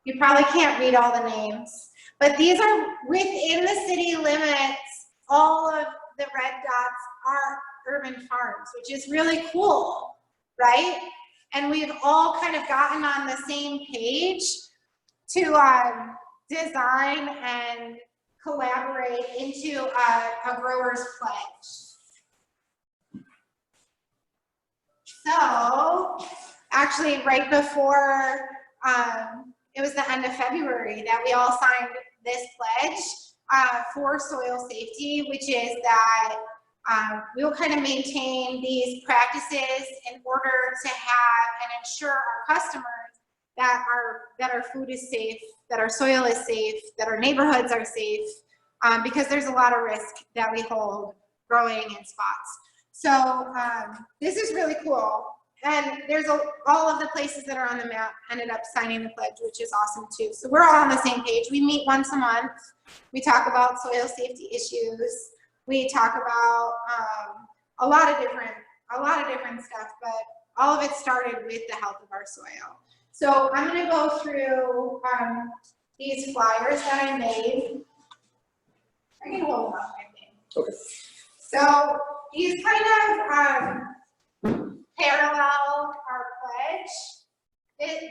You probably can't read all the names, but these are within the city limits. All of the red dots are urban farms, which is really cool, right? And we've all kind of gotten on the same page to design and collaborate into a grower's pledge. So actually right before, it was the end of February that we all signed this pledge for soil safety, which is that we'll kind of maintain these practices in order to have and ensure our customers that our food is safe, that our soil is safe, that our neighborhoods are safe, because there's a lot of risk that we hold growing in spots. So this is really cool. And there's all of the places that are on the map ended up signing the pledge, which is awesome too. So we're all on the same page. We meet once a month. We talk about soil safety issues. We talk about a lot of different stuff, but all of it started with the health of our soil. So I'm going to go through these flyers that I made. I can hold them up, I think. Okay. So these kind of parallel our pledge.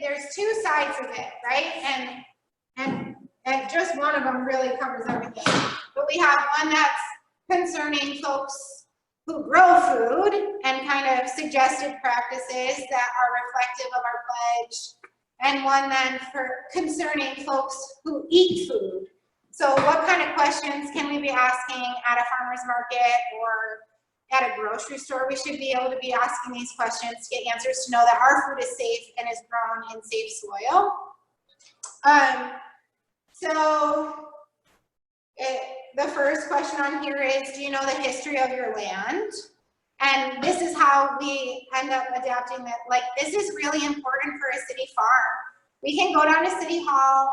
There's two sides of it, right? And just one of them really covers everything. But we have one that's concerning folks who grow food and kind of suggested practices that are reflective of our pledge, and one then for concerning folks who eat food. So what kind of questions can we be asking at a farmer's market or at a grocery store? We should be able to be asking these questions to get answers to know that our food is safe and is grown in safe soil. The first question on here is, do you know the history of your land? And this is how we end up adapting that. Like, this is really important for a city farm. We can go down to City Hall,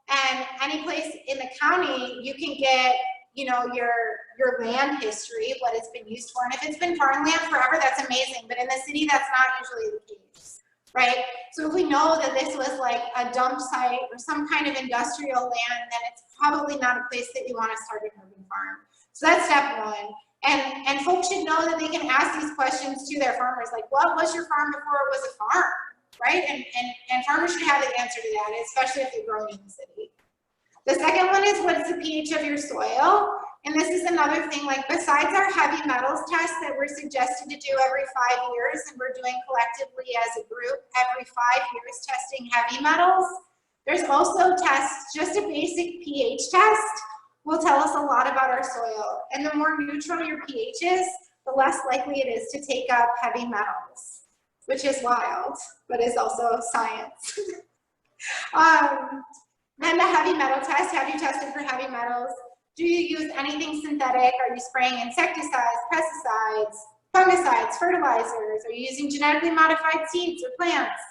and any place in the county, you can get you know, your land history, what it's been used for. And if it's been farmland forever, that's amazing. But in the city, that's not usually the case, right? So if we know that this was like a dump site or some kind of industrial land, then it's probably not a place that you want to start an urban farm. So that's step one. And folks should know that they can ask these questions to their farmers, like, what was your farm before it was a farm, right? And farmers should have the answer to that, especially if they're growing in the city. The second one is, what's the pH of your soil? And this is another thing, like besides our heavy metals test that we're suggested to do every 5 years, and we're doing collectively as a group every 5 years testing heavy metals, there's also tests, just a basic pH test will tell us a lot about our soil. And the more neutral your pH is, the less likely it is to take up heavy metals, which is wild, but is also science. Then the heavy metal test, have you tested for heavy metals? Do you use anything synthetic? Are you spraying insecticides, pesticides, fungicides, fertilizers? Are you using genetically modified seeds or plants?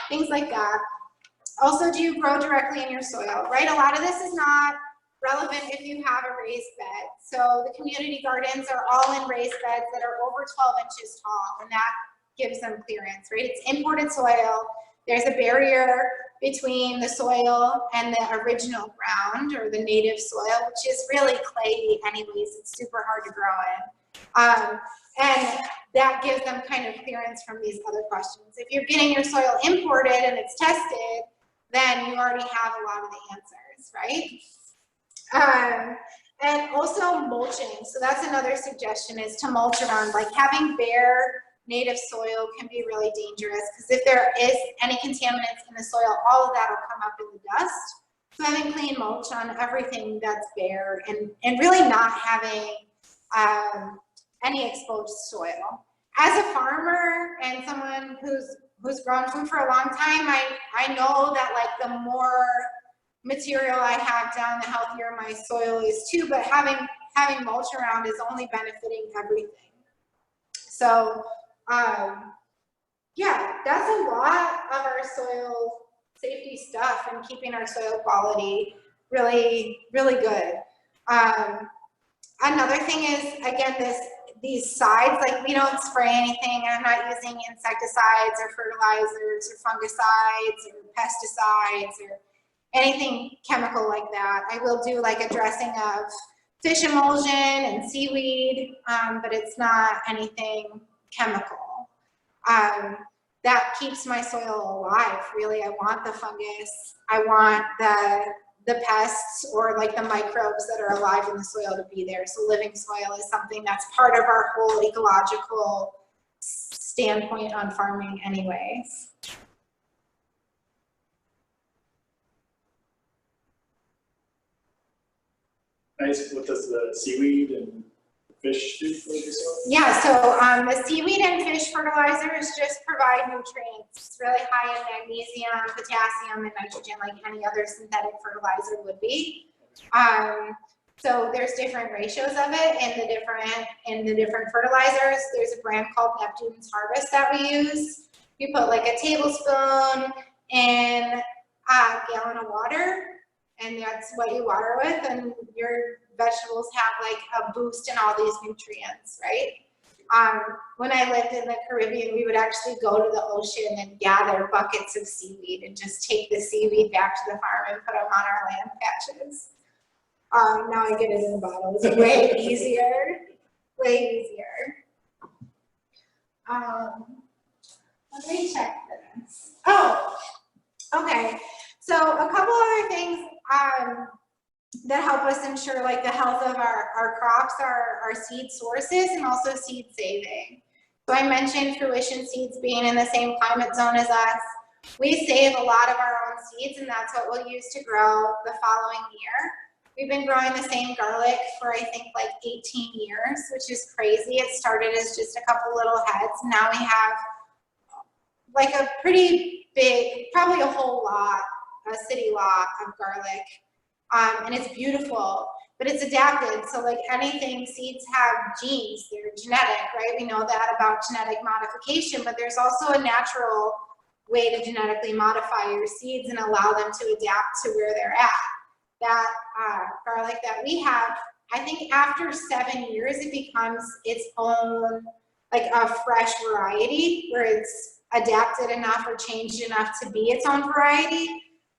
Things like that. Also, do you grow directly in your soil, right? A lot of this is not relevant if you have a raised bed. So the community gardens are all in raised beds that are over 12 inches tall, and that gives them clearance, right? It's imported soil. There's a barrier between the soil and the original ground or the native soil, which is really clayey anyways. It's super hard to grow in. And that gives them kind of clearance from these other questions. If you're getting your soil imported and it's tested, then you already have a lot of the answers, right? And also mulching. So that's another suggestion, is to mulch around. Like having bare native soil can be really dangerous, because if there is any contaminants in the soil, all of that will come up in the dust. So having clean mulch on everything that's bare, and really not having any exposed soil. As a farmer and someone who's grown food for a long time, I know that like the more material I have down, the healthier my soil is too, but having mulch around is only benefiting everything. So yeah, that's a lot of our soil safety stuff and keeping our soil quality really, really good. Another thing is, again, these sides, like we don't spray anything. I'm not using insecticides or fertilizers or fungicides or pesticides or anything chemical like that. I will do like a dressing of fish emulsion and seaweed, but it's not anything chemical. That keeps my soil alive, really. I want the fungus. I want the pests or like the microbes that are alive in the soil to be there. So living soil is something that's part of our whole ecological standpoint on farming anyways. Nice. What does the seaweed and fish do for the soil? Yeah, so the seaweed and fish fertilizers just provide nutrients. It's really high in magnesium, potassium, and nitrogen, like any other synthetic fertilizer would be. So there's different ratios of it in the different fertilizers. There's a brand called Neptune's Harvest that we use. You put like a tablespoon in a gallon of water, and that's what you water with, and your vegetables have like a boost in all these nutrients, right? When I lived in the Caribbean, we would actually go to the ocean and gather buckets of seaweed and just take the seaweed back to the farm and put them on our land patches. Now I get it in bottles. Way easier, way easier. Let me check this. Oh, okay. So a couple other things that help us ensure like the health of our crops are our seed sources and also seed saving. So I mentioned fruition seeds being in the same climate zone as us. We save a lot of our own seeds, and that's what we'll use to grow the following year. We've been growing the same garlic for I think like 18 years, which is crazy. It started as just a couple little heads. Now we have like a pretty big, probably a whole lot, a city lot of garlic. And it's beautiful, but it's adapted. So like anything, seeds have genes, they're genetic, right? We know that about genetic modification, but there's also a natural way to genetically modify your seeds and allow them to adapt to where they're at. That garlic that we have I think after 7 years, it becomes its own, like a fresh variety where it's adapted enough or changed enough to be its own variety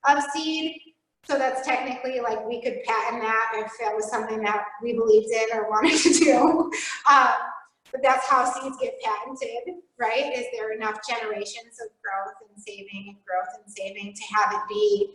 of seed. So that's technically like we could patent that if that was something that we believed in or wanted to do. But that's how seeds get patented, right? Is there enough generations of growth and saving to have it be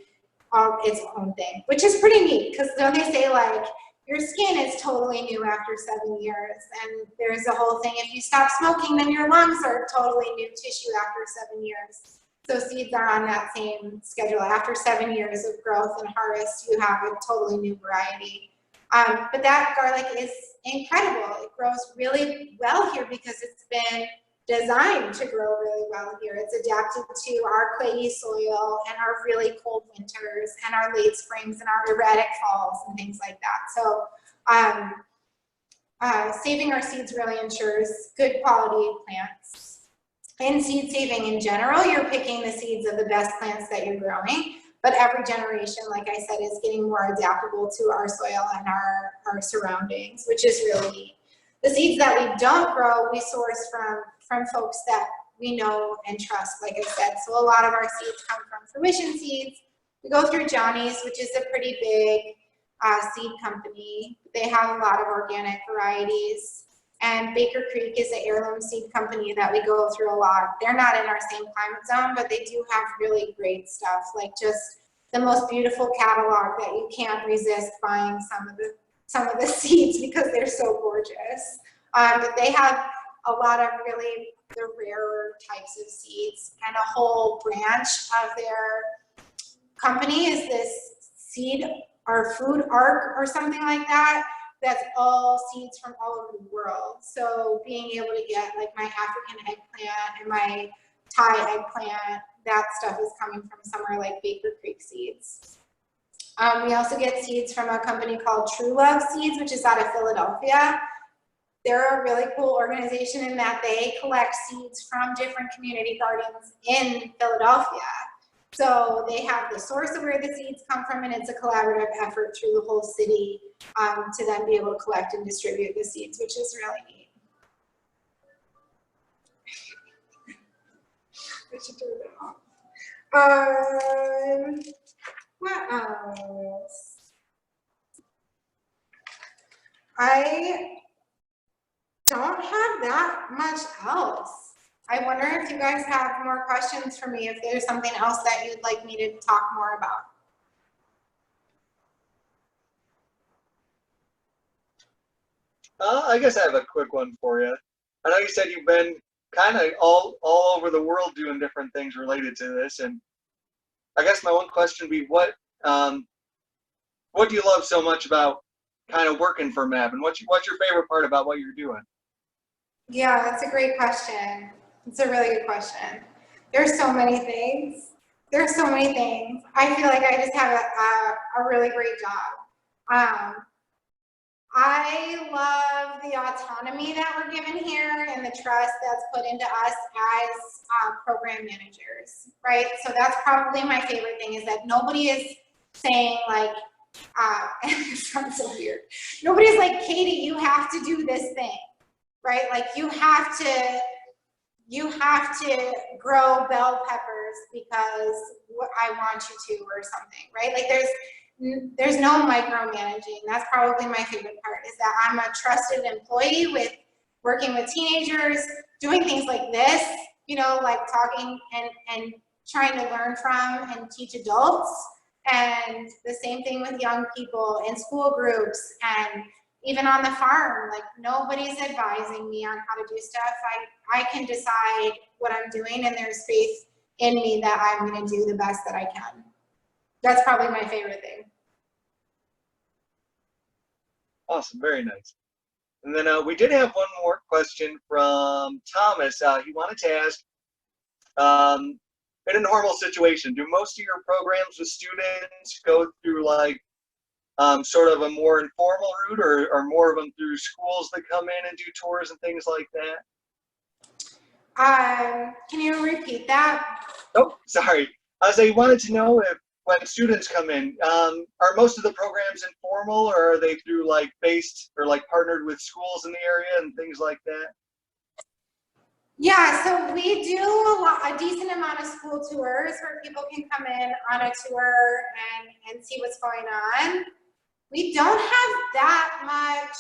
its own thing, which is pretty neat because don't they say like your skin is totally new after 7 years, and there's a whole thing, if you stop smoking, then your lungs are totally new tissue after 7 years. So seeds are on that same schedule. After 7 years of growth and harvest, you have a totally new variety. But that garlic is incredible. It grows really well here because it's been designed to grow really well here. It's adapted to our clayey soil and our really cold winters and our late springs and our erratic falls and things like that. So saving our seeds really ensures good quality plants. In seed saving in general, you're picking the seeds of the best plants that you're growing, but every generation, like I said, is getting more adaptable to our soil and our surroundings, which is really neat. The seeds that we don't grow, we source from folks that we know and trust, like I said. So a lot of our seeds come from Fruition Seeds. We go through Johnny's, which is a pretty big seed company. They have a lot of organic varieties. And Baker Creek is an heirloom seed company that we go through a lot. They're not in our same climate zone, but they do have really great stuff, like just the most beautiful catalog that you can't resist buying some of the seeds because they're so gorgeous. But they have a lot of really the rarer types of seeds, and a whole branch of their company is this seed or food arc or something like that. That's all seeds from all over the world. So being able to get like my African eggplant and my Thai eggplant, that stuff is coming from somewhere like Baker Creek Seeds. We also get seeds from a company called True Love Seeds, which is out of Philadelphia. They're a really cool organization in that they collect seeds from different community gardens in Philadelphia. So they have the source of where the seeds come from, and it's a collaborative effort through the whole city to then be able to collect and distribute the seeds, which is really neat. I should turn it off. What else? I don't have that much else. I wonder if you guys have more questions for me, if there's something else that you'd like me to talk more about. I guess I have a quick one for you. I know you said you've been kind of all over the world doing different things related to this, and I guess my one question would be, what do you love so much about kind of working for MAP, and what's your favorite part about what you're doing? Yeah, that's a great question. It's a really good question. There's so many things. There's so many things. I feel like I just have a really great job. I love the autonomy that we're given here and the trust that's put into us as program managers, right? So that's probably my favorite thing, is that nobody is saying like, it sounds so weird. Nobody's like, Katie, you have to do this thing, right? Like you have to grow bell peppers because I want you to, or something, right? Like there's no micromanaging. That's probably my favorite part, is that I'm a trusted employee with working with teenagers, doing things like this, you know, like talking and trying to learn from and teach adults. And the same thing with young people in school groups and even on the farm. Like nobody's advising me on how to do stuff. I can decide what I'm doing, and there's faith in me that I'm going to do the best that I can. That's probably my favorite thing. Awesome, very nice. And then we did have one more question from Thomas. He wanted to ask, in a normal situation, do most of your programs with students go through like sort of a more informal route, or more of them through schools that come in and do tours and things like that? Can you repeat that? Oh, sorry. He wanted to know if when students come in, are most of the programs informal, or are they through like based or like partnered with schools in the area and things like that? Yeah, so we do a decent amount of school tours where people can come in on a tour and see what's going on. We don't have that much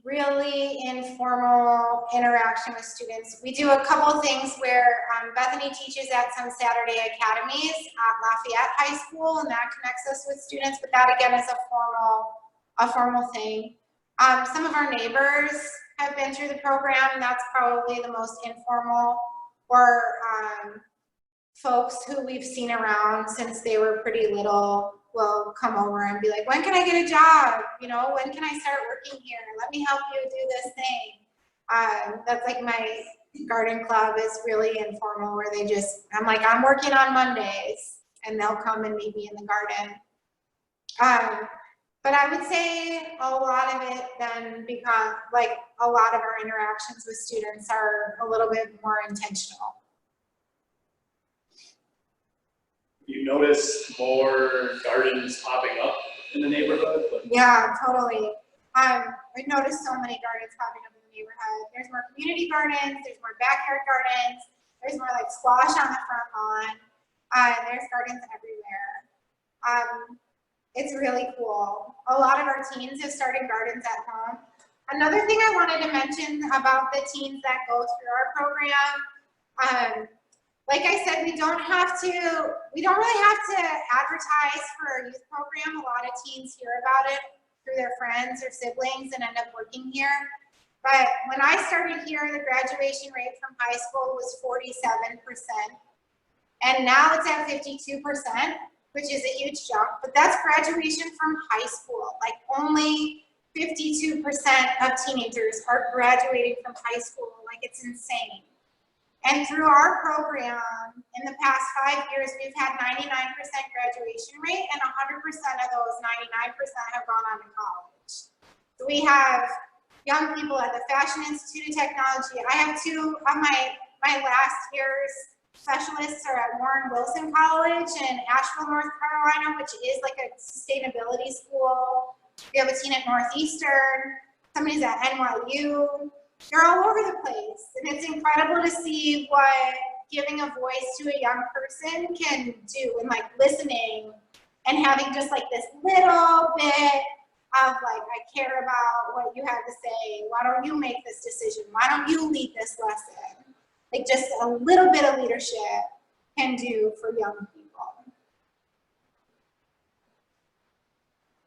really informal interaction with students. We do a couple things where Bethany teaches at some Saturday academies at Lafayette High School, and that connects us with students, but that again is a formal thing. Some of our neighbors have been through the program. That's probably the most informal, or folks who we've seen around since they were pretty little will come over and be like, when can I get a job? You know, when can I start working here? Let me help you do this thing. That's like my garden club is really informal, where they just, I'm like, I'm working on Mondays, and they'll come and meet me in the garden. But I would say a lot of it then becomes, like, a lot of our interactions with students are a little bit more intentional. You notice more gardens popping up in the neighborhood? Yeah, totally. We've noticed so many gardens popping up in the neighborhood. There's more community gardens, there's more backyard gardens, there's more like squash on the front lawn. There's gardens everywhere. It's really cool. A lot of our teens have started gardens at home. Another thing I wanted to mention about the teens that go through our program, like I said, we don't really have to advertise for our youth program. A lot of teens hear about it through their friends or siblings and end up working here. But when I started here, the graduation rate from high school was 47%. And now it's at 52%, which is a huge jump. But that's graduation from high school. Like, only 52% of teenagers are graduating from high school. Like, it's insane. And through our program, in the past 5 years, we've had 99% graduation rate, and 100% of those 99% have gone on to college. So we have young people at the Fashion Institute of Technology. I have two of my last year's specialists are at Warren Wilson College in Asheville, North Carolina, which is like a sustainability school. We have a teen at Northeastern, somebody's at NYU. They're all over the place, and it's incredible to see what giving a voice to a young person can do, and like listening and having just like this little bit of like, I care about what you have to say. Why don't you make this decision? Why don't you lead this lesson? Like, just a little bit of leadership can do for young people.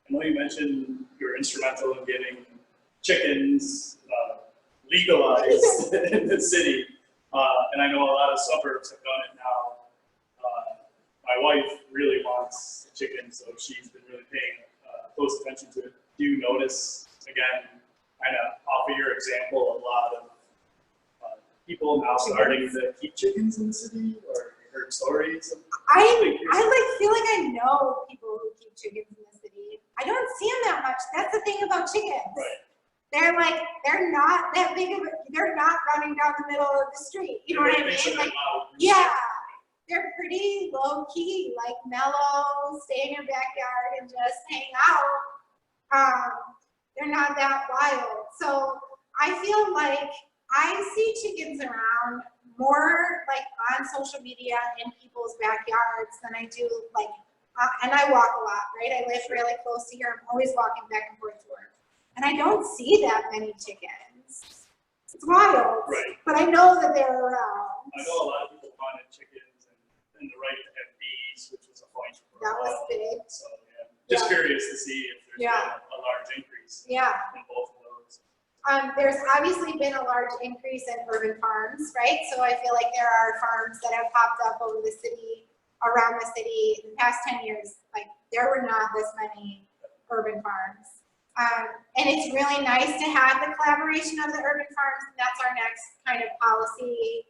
I know you mentioned you're instrumental in getting chickens legalized in the city, and I know a lot of suburbs have done it now. My wife really wants chickens, so she's been really paying close attention to it. Do you notice, again, kind of off of your example, a lot of people now starting to keep chickens in the city, or you heard stories? I feel like I know people who keep chickens in the city. I don't see them that much. That's the thing about chickens. Right. They're not that big of they're not running down the middle of the street. You know what I mean? Like, yeah, they're pretty low key, like mellow, stay in your backyard and just hang out. They're not that wild. So I feel like I see chickens around more like on social media in people's backyards than I do like, and I walk a lot, right? I live really close to here. I'm always walking back and forth to work. And I don't see that many chickens. It's wild, right? But I know that they're around. I know a lot of people wanted chickens and the right to have bees, which was a point for That a while. was big. So yeah, just curious to see if there's been a large increase in both of those. There's obviously been a large increase in urban farms, right? So I feel like there are farms that have popped up over the city, around the city in the past 10 years. Like, there were not this many urban farms. And it's really nice to have the collaboration of the urban farms, and that's our next kind of policy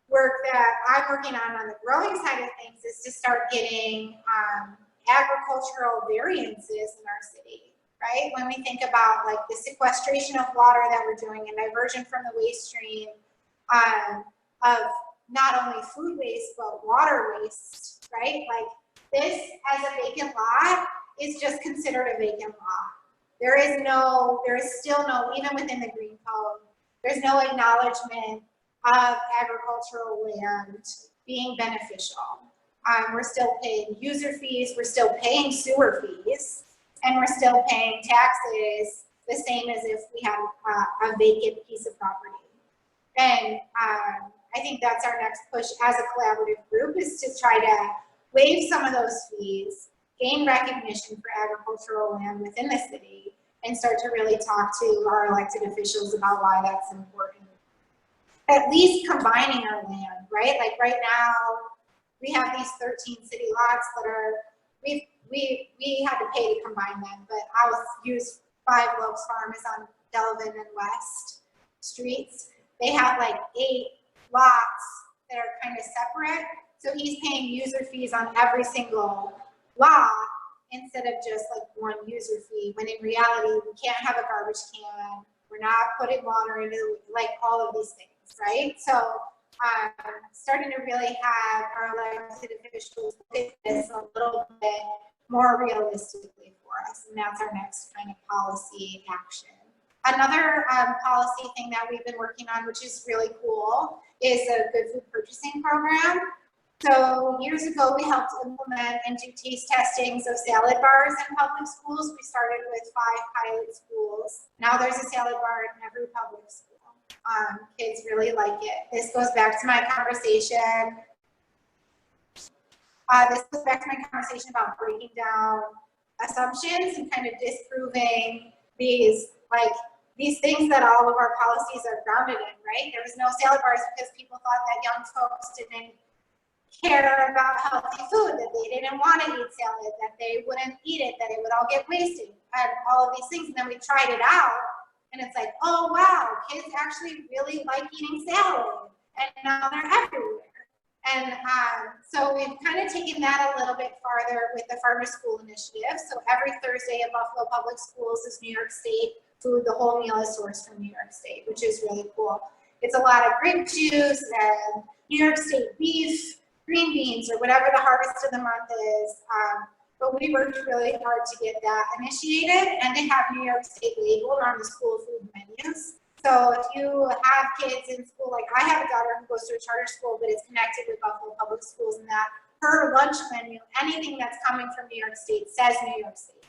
work that I'm working on the growing side of things, is to start getting agricultural variances in our city, right? When we think about like the sequestration of water that we're doing and diversion from the waste stream, of not only food waste, but water waste, right? Like this as a vacant lot is just considered a vacant lot. There is still no, even within the green code, there's no acknowledgement of agricultural land being beneficial. We're still paying user fees, we're still paying sewer fees, and we're still paying taxes the same as if we had a vacant piece of property. And I think that's our next push as a collaborative group, is to try to waive some of those fees, gain recognition for agricultural land within the city, and start to really talk to our elected officials about why that's important. At least combining our land, right? Like right now, we have these 13 city lots that are, we had to pay to combine them, but I'll use 5 Loves Farm is on Delvin and West streets. They have like 8 lots that are kind of separate. So he's paying user fees on every single lot instead of just like one user fee, when in reality, we can't have a garbage can. We're not putting water into, like, all of these things, right? So starting to really have our elected officials look at this a little bit more realistically for us, and that's our next kind of policy action. Another policy thing that we've been working on, which is really cool, is a good food purchasing program. So years ago, we helped implement and do taste testings of salad bars in public schools. We started with 5 pilot schools. Now there's a salad bar in every public school. Kids really like it. This goes back to my conversation. About breaking down assumptions and kind of disproving these things that all of our policies are grounded in, right? There was no salad bars because people thought that young folks didn't care about healthy food, that they didn't want to eat salad, that they wouldn't eat it, that it would all get wasted, and all of these things. And then we tried it out, and it's like, oh wow, kids actually really like eating salad, and now they're everywhere. And so we've kind of taken that a little bit farther with the Farm to School initiative. So every Thursday at Buffalo Public Schools is New York State food. The whole meal is sourced from New York State, which is really cool. It's a lot of grape juice and New York State beef, green beans, or whatever the harvest of the month is. But we worked really hard to get that initiated and to have New York State labeled on the school food menus. So if you have kids in school, like I have a daughter who goes to a charter school, but is connected with Buffalo Public Schools, and that her lunch menu, anything that's coming from New York State says New York State.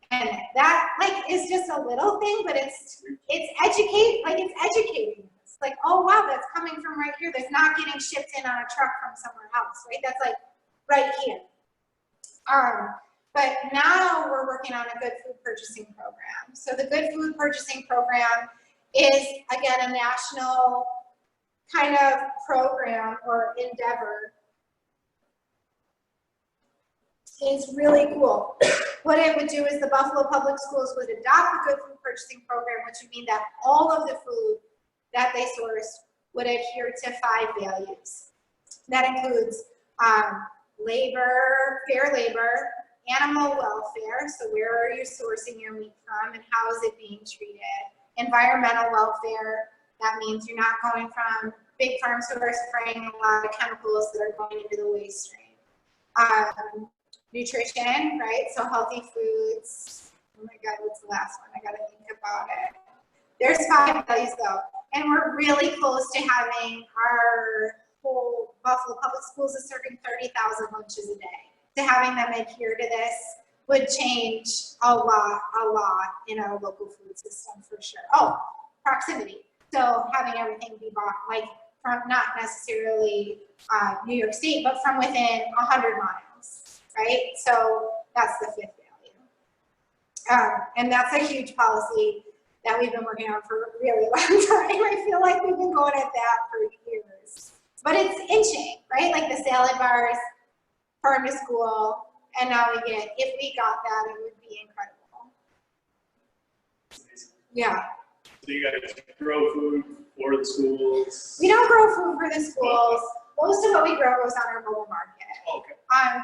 And that is just a little thing, but it's educating. It's like, oh wow, that's coming from right here. That's not getting shipped in on a truck from somewhere else, right? That's like right here. But now we're working on a good food purchasing program. So the good food purchasing program is, again, a national kind of program or endeavor. It's really cool. What it would do is the Buffalo Public Schools would adopt the good food purchasing program, which would mean that all of the food that they source would adhere to 5 values. That includes labor, fair labor, animal welfare, so where are you sourcing your meat from and how is it being treated? Environmental welfare, that means you're not going from big farms who are spraying a lot of chemicals that are going into the waste stream. Nutrition, right? So healthy foods. Oh my God, what's the last one? I gotta think about it. There's 5 values though, and we're really close to having our whole Buffalo Public Schools is serving 30,000 lunches a day. To having them adhere to this would change a lot in our local food system for sure. Oh, proximity. So having everything be bought, like from not necessarily New York State, but from within 100 miles, right? So that's the 5th value. And that's a huge policy that we've been working on for a really long time. I feel like we've been going at that for years. But it's inching, right? Like the salad bars, Farm to School, and now if we got that, it would be incredible. Yeah. So you guys grow food for the schools? We don't grow food for the schools. Most of what we grow goes on our mobile market. Okay.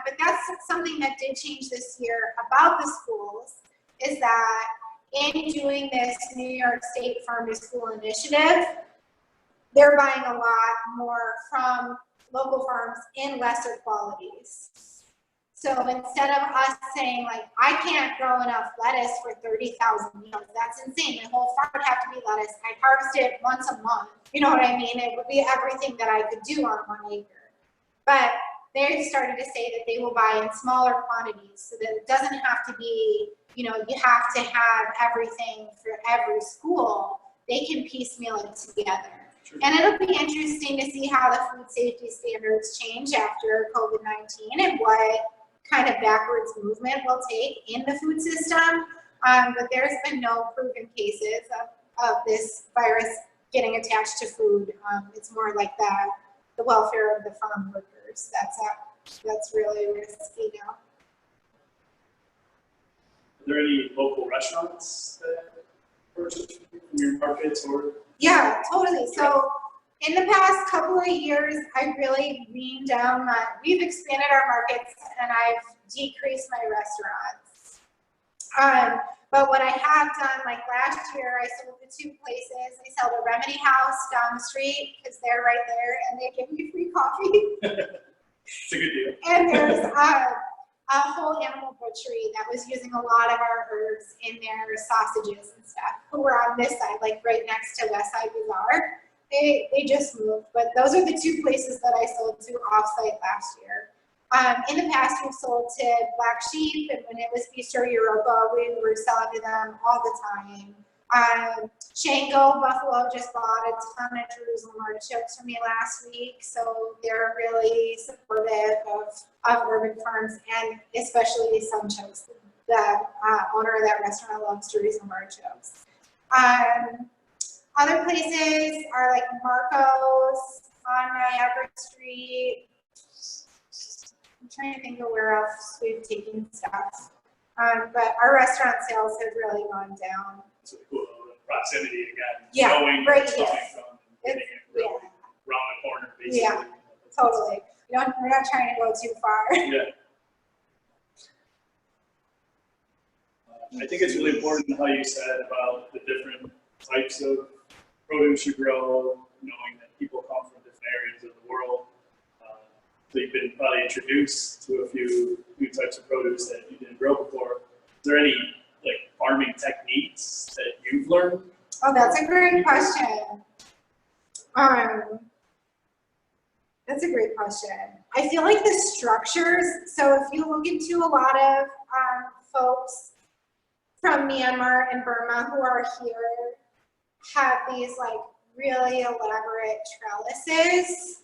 But that's something that did change this year about the schools, is that in doing this New York State Farm to School initiative, they're buying a lot more from local farms in lesser qualities. So instead of us saying like, I can't grow enough lettuce for 30,000 meals, that's insane. My whole farm would have to be lettuce. I'd harvest it once a month. You know what I mean? It would be everything that I could do on 1 acre. But they started to say that they will buy in smaller quantities so that it doesn't have to be, you know, you have to have everything for every school. They can piecemeal it together. And it'll be interesting to see how the food safety standards change after COVID-19 and what kind of backwards movement we'll take in the food system. But there's been no proven cases of this virus getting attached to food. It's more like that, the welfare of the farm workers. That's really risky now. Are there any local restaurants that purchase from your markets or? Yeah, totally. So in the past couple of years, I really leaned down we've expanded our markets and I've decreased my restaurants. But what I have done, like last year, I sold to 2 places. I sell the Remedy House down the street because they're right there and they give me free coffee. It's a good deal. And there's a whole animal butchery that was using a lot of our herbs in their sausages and stuff, who were on this side, like right next to West Side Bazaar. They just moved, but those are the 2 places that I sold to offsite last year. In the past, we've sold to Black Sheep, and when it was Bistro Europa, we were selling to them all the time. Shango Buffalo just bought a ton of Jerusalem artichokes from me last week, so they're really supportive of urban farms and especially Sunchokes. The owner of that restaurant loves Jerusalem artichokes. Other places are like Marco's on Niagara Street. I'm trying to think of where else we've taken stuff. But our restaurant sales have really gone down. So cool. Proximity again. Yeah, Knowing right, where it's coming yes. from, getting it really around the corner, basically. Yeah, totally. We're not trying to go too far. Yeah. I think it's really important how you said about the different types of produce you grow, knowing that people come from different areas of the world. So you've been probably introduced to a few new types of produce that you didn't grow before. Is there any like farming techniques that you've learned? Oh, that's a great question. That's a great question. I feel like the structures, so if you look into a lot of folks from Myanmar and Burma who are here, have these like really elaborate trellises.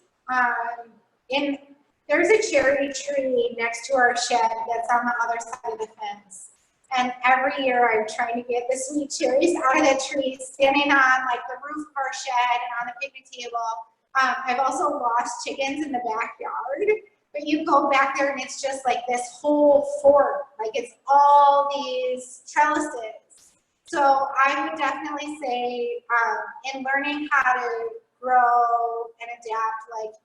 There's a cherry tree next to our shed that's on the other side of the fence. And every year I'm trying to get the sweet cherries out of that tree, standing on like the roof of our shed and on the picnic table. I've also lost chickens in the backyard, but you go back there and it's just like this whole fort, like it's all these trellises. So I would definitely say in learning how to grow and adapt like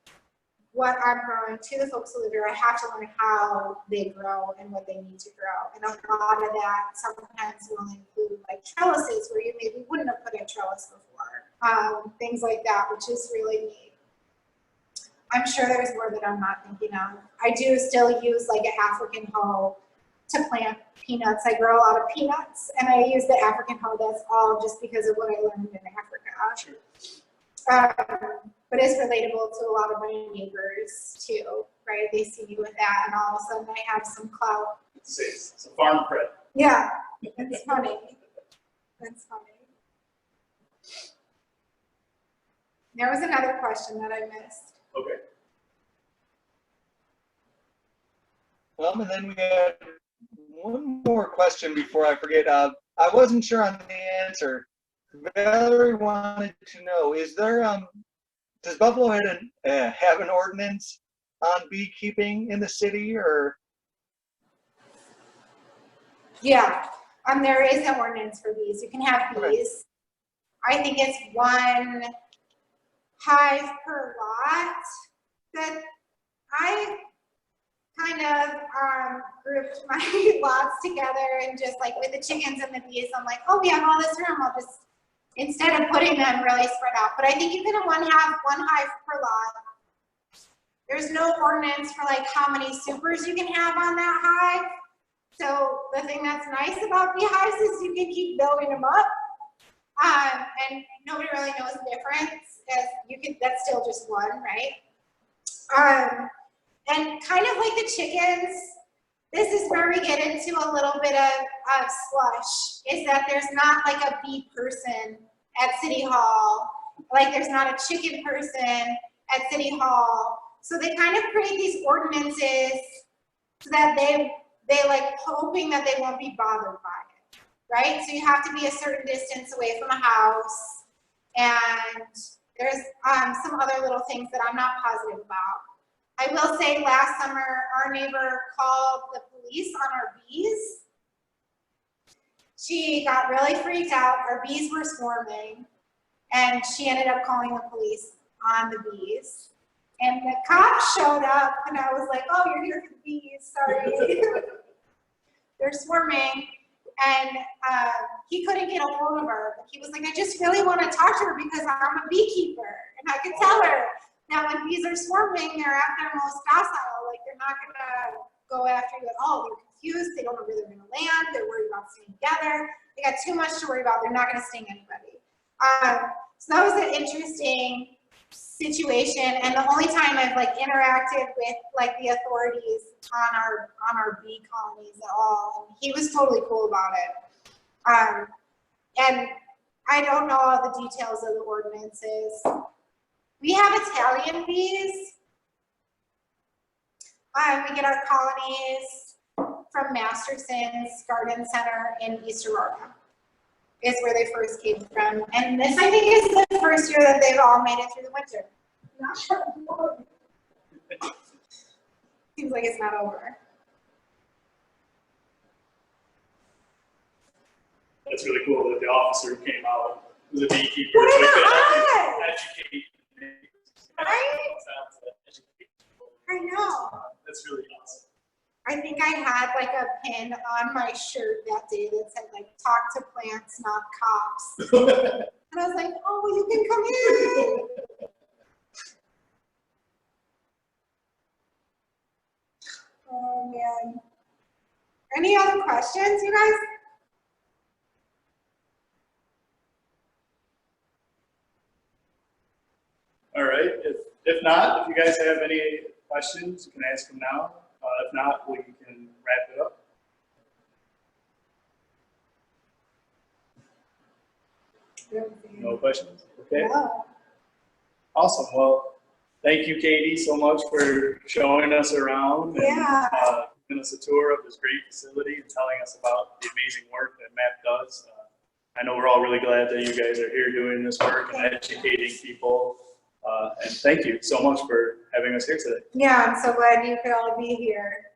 what I'm growing to the folks who live here, I have to learn how they grow and what they need to grow. And a lot of that sometimes will include like trellises where you maybe wouldn't have put a trellis before. Things like that, which is really neat. I'm sure there's more that I'm not thinking of. I do still use like an African hoe to plant peanuts. I grow a lot of peanuts and I use the African hoe. That's all just because of what I learned in Africa. But it's relatable to a lot of my neighbors too, right? They see me with that and all of a sudden I have some clout. It's a farm cred. Yeah, it's funny. That's funny. There was another question that I missed. Okay. And then we had one more question before I forget. I wasn't sure on the answer. Valerie wanted to know, is there, does Buffalo Head have an ordinance on beekeeping in the city or? Yeah, there is an ordinance for bees. You can have bees. Okay. I think it's 1 hive per lot that I kind of grouped my lots together and just like with the chickens and the bees, I'm like, oh, we have all this room. I'll just instead of putting them really spread out. But I think you can have one hive per lot. There's no ordinance for like how many supers you can have on that hive. So the thing that's nice about beehives is you can keep building them up. And nobody really knows the difference, as you can, that's still just one, right? And kind of like the chickens, this is where we get into a little bit of slush, is that there's not like a bee person at City Hall, like there's not a chicken person at City Hall. So they kind of create these ordinances so that they like hoping that they won't be bothered by it, right? So you have to be a certain distance away from a house, and there's some other little things that I'm not positive about. I will say last summer, our neighbor called the police on our bees. She got really freaked out. Our bees were swarming, and she ended up calling the police on the bees. And the cops showed up, and I was like, oh, you're here for the bees, sorry. They're swarming. And he couldn't get a hold of her. But he was like, I just really want to talk to her because I'm a beekeeper. And I could tell her that when bees are swarming, they're at their most docile. Like, they're not going to go after you at all. They're confused. They don't know where they're going to land. They're worried about staying together. They got too much to worry about. They're not going to sting anybody. So that was an interesting situation, and the only time I've like interacted with like the authorities on our bee colonies at all, and he was totally cool about it. And I don't know all the details of the ordinances. We have Italian bees. We get our colonies from Masterson's Garden Center in East Aurora. Is where they first came from. And this, I think, is the first year that they've all made it through the winter. I'm not sure. Seems like it's not over. That's really cool that the officer who came out was a beekeeper. What So an he could eye! educate. Right? I know. That's really awesome. I think I had like a pin on my shirt that day that said like, talk to plants, not cops. And I was like, oh, you can come in. Oh man. Any other questions, you guys? All right. If not, if you guys have any questions, you can ask them now. If not, we can wrap it up. No questions? Okay. Yeah. Awesome. Well, thank you, Katie, so much for showing us around and giving us a tour of this great facility and telling us about the amazing work that MAP does. I know we're all really glad that you guys are here doing this work and educating people. And thank you so much for having us here today. Yeah, I'm so glad you could all be here.